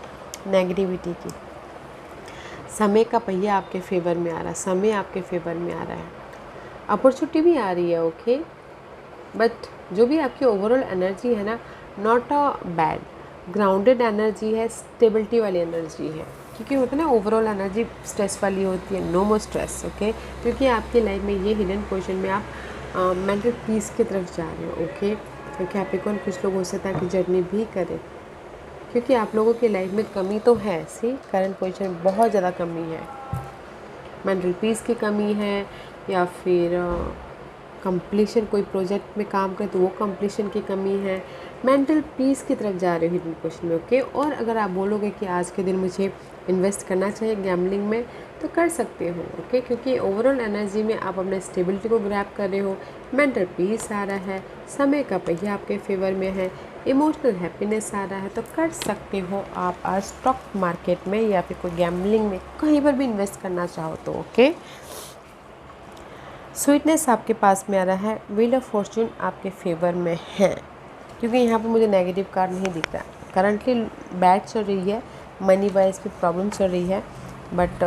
नेगेटिविटी की। समय का पहिया आपके फेवर में आ रहा है, समय आपके फेवर में आ रहा है, अपॉर्चुनिटी भी आ रही है। ओके, बट जो भी आपकी ओवरऑल एनर्जी है ना, not a bad, grounded energy है, स्टेबिलिटी वाली एनर्जी है। क्योंकि होता है ना ओवरऑल एनर्जी स्ट्रेस वाली होती है, नो मोर स्ट्रेस। ओके, क्योंकि आपकी लाइफ में ये हिडन पोजीशन में आप मेंटल पीस की तरफ जा रहे हो। ओके, क्योंकि कैप्रिकॉर्न कुछ लोग हो सकता है कि जर्नी भी करें, क्योंकि आप लोगों की लाइफ में कमी तो है, सी करंट पोजीशन में बहुत ज़्यादा कमी है, मेंटल पीस की कमी है, या फिर कंप्लीशन, कोई प्रोजेक्ट में काम करे तो वो कंप्लीशन की कमी है, मेंटल पीस की तरफ जा रहे हो हिडन पोजीशन में। ओके, और अगर आप बोलोगे कि आज के दिन मुझे इन्वेस्ट करना चाहिए गैम्बलिंग में, तो कर सकते हो। ओके, क्योंकि ओवरऑल एनर्जी में आप अपने स्टेबिलिटी को ग्रैब कर रहे हो, मेंटल पीस आ रहा है, समय का पहिया आपके फेवर में है, इमोशनल हैप्पीनेस आ रहा है, तो कर सकते हो आप आज स्टॉक मार्केट में या फिर कोई गैम्बलिंग में, कहीं पर भी इन्वेस्ट करना चाहो तो। ओके, स्वीटनेस आपके पास में आ रहा है, व्हील ऑफ फॉर्चून आपके फेवर में है, क्योंकि यहाँ पे मुझे नेगेटिव कार्ड नहीं दिख रहा। करंटली बैड चल रही है, मनी वाइज की प्रॉब्लम चल रही है, बट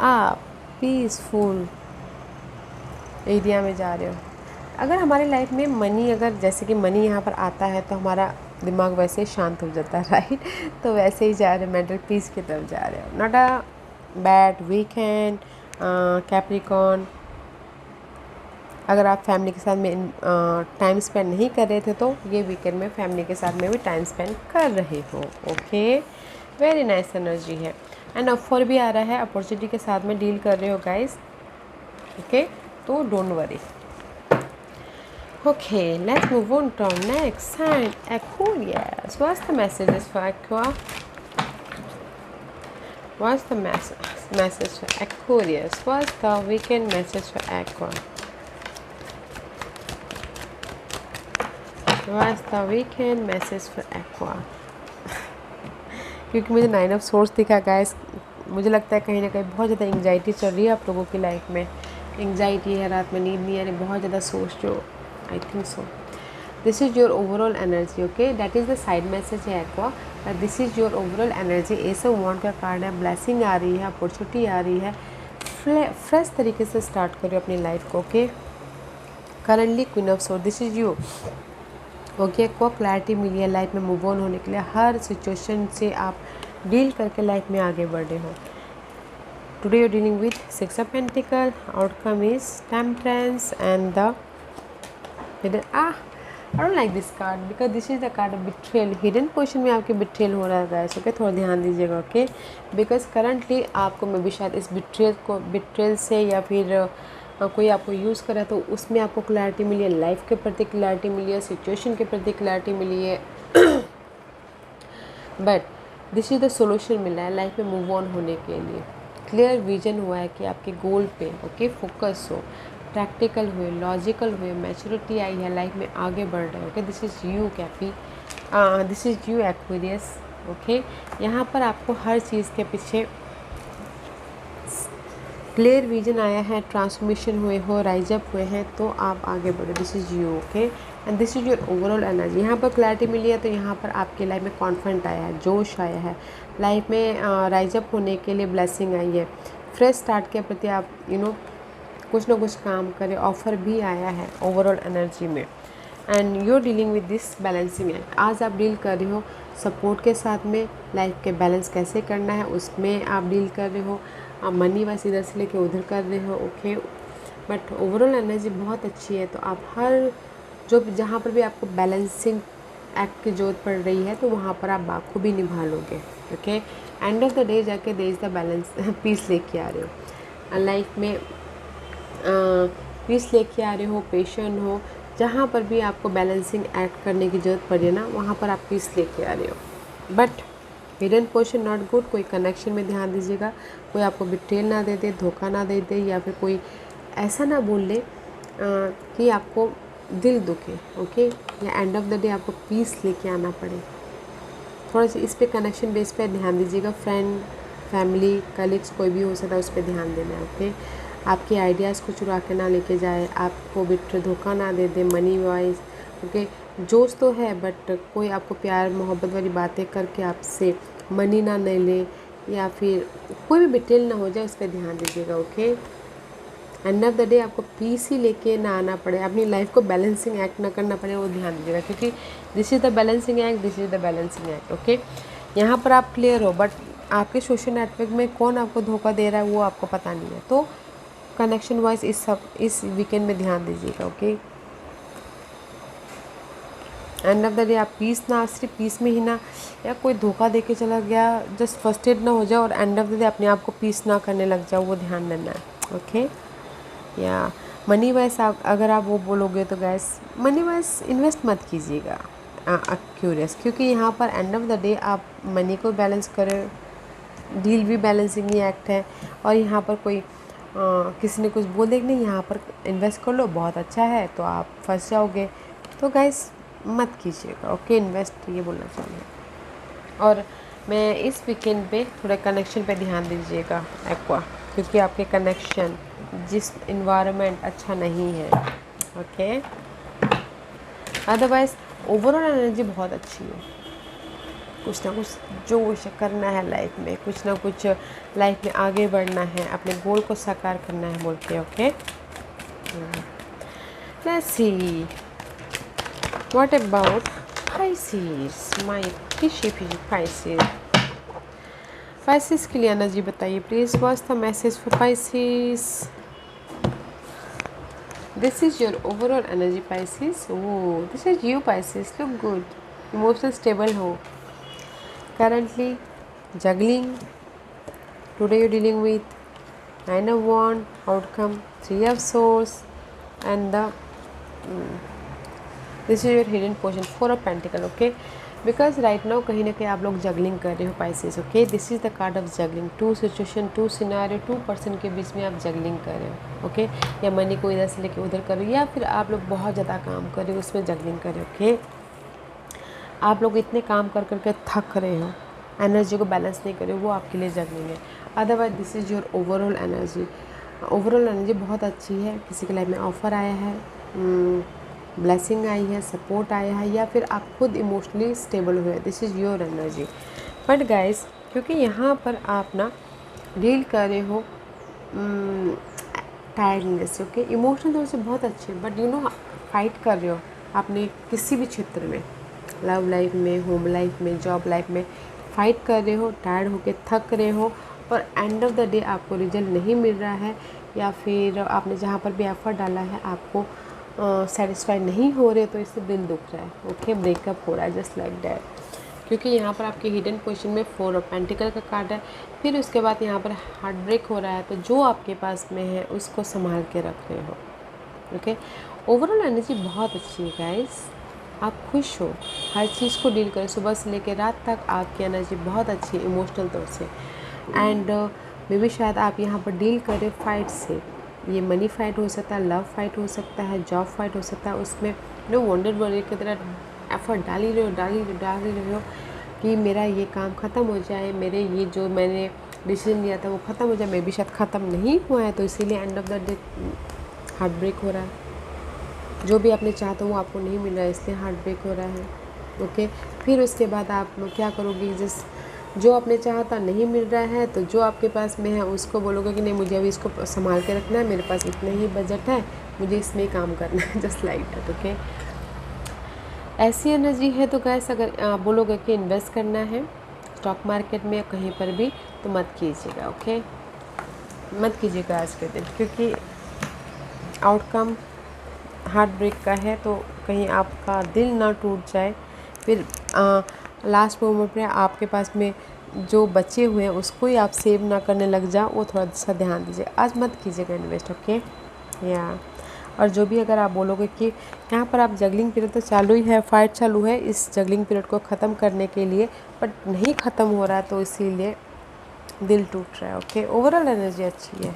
आप पीसफुल एरिया में जा रहे हो। अगर हमारी लाइफ में मनी, अगर जैसे कि मनी यहाँ पर आता है तो हमारा दिमाग वैसे ही शांत हो जाता है, राइट। तो वैसे ही जा रहे हो, मेंटल पीस की तरफ जा रहे हो। Not a bad weekend Capricorn. अगर आप फैमिली के साथ में टाइम स्पेंड नहीं कर रहे थे तो ये वीकेंड में फैमिली के साथ में भी टाइम स्पेंड कर रहे हो। ओके, वेरी नाइस एनर्जी है। एंड ऑफर भी आ रहा है, अपॉर्चुनिटी के साथ में डील कर रहे हो गाइस। ओके, तो don't worry. Okay, let's move on to our next sign, Aquarius. What's the messages for Aqua? What's the message for Aquarius? What's the weekend message for Aqua? What's the weekend message for Aqua? क्योंकि मुझे 9 of source दिखा guys, मुझे लगता है कहीं ना कहीं बहुत ज़्यादा एंग्जाइटी चल रही है आप लोगों की लाइफ में। एंग्जाइटी है, रात में नींद नहीं आ रही, बहुत ज़्यादा सोच रहे हो। I think so. This is your overall energy. Okay, that is the side message है Aqua. This is your overall energy. Ace of Wands का कार्ड है, ब्लेसिंग आ रही है, अपॉर्चुनिटी आ रही है, फ्रेश तरीके से स्टार्ट करो अपनी लाइफ को। Okay, currently queen of sword, this is you. Okay, को क्लैरिटी मिली है लाइफ में मूव ऑन होने के लिए। हर सिचुएशन से आप डील करके लाइफ में आगे बढ़े हो। Today you dealing with 6 of pentacle, outcome is temperance and the hidden, I don't like this card because this is the card of betrayal. hidden position में आपके betrayal हो रहा है गाइस। ओके, थोड़ा ध्यान दीजिएगा। ओके, बिकॉज करंटली आपको मे भी शायद इस betrayal से या फिर कोई आपको यूज़ करा तो उसमें आपको क्लैरिटी मिली है, लाइफ के प्रति क्लैरिटी मिली है, सिचुएशन के प्रति क्लैरिटी मिली है। But this is the solution मिला है लाइफ में मूव ऑन होने के लिए। क्लियर विजन हुआ है कि आपके गोल पे ओके फोकस हो, प्रैक्टिकल हुए, लॉजिकल हुए, मैच्योरिटी आई है, लाइफ में आगे बढ़ रहे हो। Okay, this is you Cappy, this is you Aquarius. Okay, यहाँ पर आपको हर चीज़ के पीछे क्लियर विजन आया है, ट्रांसफॉर्मेशन हुए हो, राइज अप हुए हैं, तो आप आगे बढ़ो। This is you. Okay, and this is your overall energy. यहाँ पर क्लैरिटी मिली है तो यहाँ पर आपके लाइफ में कॉन्फिडेंट आया है, जोश आया है, लाइफ में राइज अप होने के लिए ब्लेसिंग आई है, फ्रेश स्टार्ट के प्रति आप कुछ ना कुछ काम करें, ऑफर भी आया है ओवरऑल एनर्जी में। And you are dealing with this balancing act. आज आप डील कर रहे हो सपोर्ट के साथ में, लाइफ के बैलेंस कैसे करना है उसमें आप डील कर रहे हो। आप मनी वाइज इधर से लेके उधर कर रहे हो। ओके, बट ओवरऑल एनर्जी बहुत अच्छी है। तो आप हर जहाँ पर भी आपको बैलेंसिंग एक्ट की जरूरत पड़ रही है तो वहाँ पर आप बाखूबी निभा लोगे। Okay, end of the day जाके देश द बैलेंस पीस लेके आ रहे हो लाइफ में, पीस लेके आ रहे हो, पेशेंट हो। जहाँ पर भी आपको बैलेंसिंग एक्ट करने की ज़रूरत पड़े ना वहाँ पर आप पीस लेके आ रहे हो। But hidden portion not good. कोई कनेक्शन में ध्यान दीजिएगा, कोई आपको बिट्रेल ना दे दे, धोखा ना दे दे, या फिर कोई ऐसा ना बोल ले कि आपको दिल दुखे। ओके, या एंड ऑफ द डे आपको पीस लेके आना पड़े। थोड़ा सा इस पे कनेक्शन बेस पे ध्यान दीजिएगा। फ्रेंड, फैमिली, कलीग्स कोई भी हो सकता है, उस पर ध्यान देना है। ओके, आपके आइडियाज़ को चुरा के ना लेके जाए, आपको बिट्रे धोखा ना दे दे मनी वाइज। ओके, जोश तो है बट कोई आपको प्यार मोहब्बत वाली बातें करके आपसे मनी ना ले, या फिर कोई भी बिट्रेल ना हो जाए, उस पर ध्यान दीजिएगा। Okay, end of the day आपको पीस ही लेके ना आना पड़े, अपनी लाइफ को बैलेंसिंग एक्ट ना करना पड़े, वो ध्यान दीजिएगा। क्योंकि this is the balancing act, this is the balancing act. Okay, यहाँ पर आप क्लियर हो, बट आपके सोशल नेटवर्क में कौन आपको धोखा दे रहा है वो आपको पता नहीं है। तो कनेक्शन वाइज इस वीकेंड में ध्यान दीजिएगा। Okay, end of the day आप पीस ना, सिर्फ पीस में ही ना, या कोई धोखा दे के चला गया, जस्ट फर्स्टेड ना हो जाए और एंड ऑफ द डे अपने आप को पीस ना करने लग जाओ, वो ध्यान देना है। ओके, या मनी वाइज अगर आप वो बोलोगे तो गैस मनी वाइज इन्वेस्ट मत कीजिएगा क्यूरियस, क्योंकि यहाँ पर एंड ऑफ द डे आप मनी को बैलेंस करें, डील भी बैलेंसिंग ही एक्ट है। और यहाँ पर कोई किसी ने कुछ बोल दे कि नहीं यहाँ पर इन्वेस्ट कर लो बहुत अच्छा है, तो आप फंस जाओगे। तो गाइस मत कीजिएगा। ओके, इन्वेस्ट ये बोलना चाहिए। और मैं इस वीकेंड पे थोड़ा कनेक्शन पे ध्यान दीजिएगा एक्वा, क्योंकि आपके कनेक्शन जिस इन्वायरमेंट अच्छा नहीं है, ओके। अदरवाइज़ ओवरऑल एनर्जी बहुत अच्छी है। कुछ ना कुछ जोश करना है लाइफ में, कुछ ना कुछ लाइफ में आगे बढ़ना है, अपने गोल को साकार करना है बोल के, okay. Let's see what about Pisces, my fishy Pisces। Pisces के लिए एनर्जी बताइए please. What's the message for Pisces? This is your overall energy, Pisces. Oh, this is you, Pisces. Look good. Emotional stable हो. Currently, juggling. Today you're dealing with 9 of Wands, outcome 3 of Swords, and the this is your hidden portion 4 of Pentacle. Okay, because right now कहीं ना कहीं आप लोग juggling कर रहे हो Pisces. Okay, this is the card of juggling. 2 situation, 2 scenario, 2 person के बीच में आप जगलिंग कर रहे हो. ओके, या मनी को इधर से लेके उधर कर रहे हो, या फिर आप लोग बहुत ज़्यादा काम कर रहे हो, उसमें जगलिंग कर रहे हो. ओके, आप लोग इतने काम कर करके थक रहे हो, एनर्जी को बैलेंस नहीं कर रहे हो, वो आपके लिए जगलिंग है. Otherwise this is your overall energy. Overall energy बहुत अच्छी है. किसी के लाइफ में ऑफ़र आया है, ब्लेसिंग आई है, सपोर्ट आया है, या फिर आप खुद इमोशनली स्टेबल हुए. This is your energy. But guys, क्योंकि यहाँ पर आप ना डील कर रहे हो टायर्डनेस. ओके, इमोशनल तौर से बहुत अच्छे, बट यू नो फाइट कर रहे हो आपने किसी भी क्षेत्र में, लव लाइफ में, होम लाइफ में, जॉब लाइफ में फाइट कर रहे हो, टायर्ड होके थक रहे हो, और एंड ऑफ द डे आपको रिजल्ट नहीं मिल रहा है, या फिर आपने जहाँ पर भी एफर्ट डाला है आपको सेटिस्फाइड नहीं हो रहे, तो इससे दिल दुख रहा है. ओके, ब्रेकअप हो रहा है, जस्ट लाइक दैट. क्योंकि यहाँ पर आपके हिडन पोजीशन में 4 ऑफ पेंटिकल का कार्ड है. फिर उसके बाद यहाँ पर हार्ट ब्रेक हो रहा है, तो जो आपके पास में है उसको संभाल के रख रहे हो. ओके, ओवरऑल एनर्जी बहुत अच्छी है गाइस. आप खुश हो, हर चीज़ को डील करें, सुबह से लेकर रात तक आपकी एनर्जी बहुत अच्छी है इमोशनल तौर से. एंड मे भी शायद आप यहाँ पर डील करें फाइट से. ये मनी फाइट हो सकता है, लव फाइट हो सकता है, जॉब फाइट हो सकता है. उसमें नो वंडर वॉरियर की तरह एफर्ट डाल ही रहे हो कि मेरा ये काम ख़त्म हो जाए, मेरे ये जो मैंने डिसीजन लिया था वो ख़त्म हो जाए. मे भी शायद ख़त्म नहीं हुआ है, तो इसीलिए end of the day heart break हो रहा है. जो भी आपने चाहा था वो आपको नहीं मिल रहा है, इसलिए हार्ट ब्रेक हो रहा है. ओके, फिर उसके बाद आप क्या करोगे, जो आपने चाहा था नहीं मिल रहा है, तो जो आपके पास में है उसको बोलोगे कि नहीं, मुझे अभी इसको संभाल के रखना है, मेरे पास इतना ही बजट है, मुझे इसमें काम करना है, जस्ट लाइक दैट. ओके, ऐसी एनर्जी है. तो गैस, अगर आप बोलोगे कि इन्वेस्ट करना है स्टॉक मार्केट में या कहीं पर भी, तो मत कीजिएगा. ओके, मत कीजिएगा आज के दिन, क्योंकि आउटकम हार्ट ब्रेक का है. तो कहीं आपका दिल ना टूट जाए, फिर लास्ट मोमेंट में आपके पास में जो बचे हुए हैं उसको ही आप सेव ना करने लग जाओ, वो थोड़ा सा ध्यान दीजिए. आज मत कीजिएगा इन्वेस्ट. ओके, या और जो भी अगर आप बोलोगे कि यहाँ पर आप जगलिंग पीरियड तो चालू ही है, फाइट चालू है इस जगलिंग पीरियड को ख़त्म करने के लिए, बट नहीं ख़त्म हो रहा है, तो इसीलिए दिल टूट रहा है. ओके, ओवरऑल एनर्जी अच्छी है.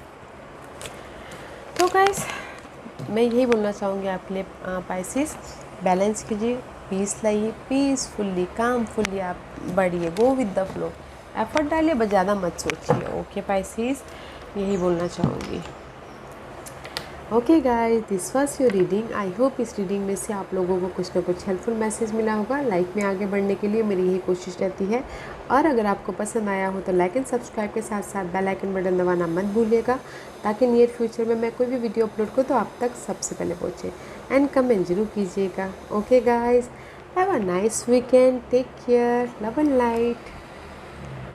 तो गाइस, मैं यही बोलना चाहूँगी आपके लिए Pisces, बैलेंस कीजिए, पीस लाइए, पीसफुल्ली कामफुल्ली आप बढ़िए, go with the flow, effort डालिए, बस ज़्यादा मत सोचिए. ओके Pisces, यही बोलना चाहूँगी. Okay guys, this was your reading. I hope इस रीडिंग में से आप लोगों को कुछ ना कुछ हेल्पफुल मैसेज मिला होगा. लाइफ में आगे बढ़ने के लिए मेरी यही कोशिश रहती है. और अगर आपको पसंद आया हो तो लाइक एंड सब्सक्राइब के साथ साथ बेल आइकन बटन दबाना मत भूलिएगा, ताकि नियर फ्यूचर में मैं कोई भी वीडियो अपलोड करूँ तो आप तक सबसे पहले पहुँचे. एंड कमेंट जरूर कीजिएगा. Okay guys, have a nice weekend, take care, love and light.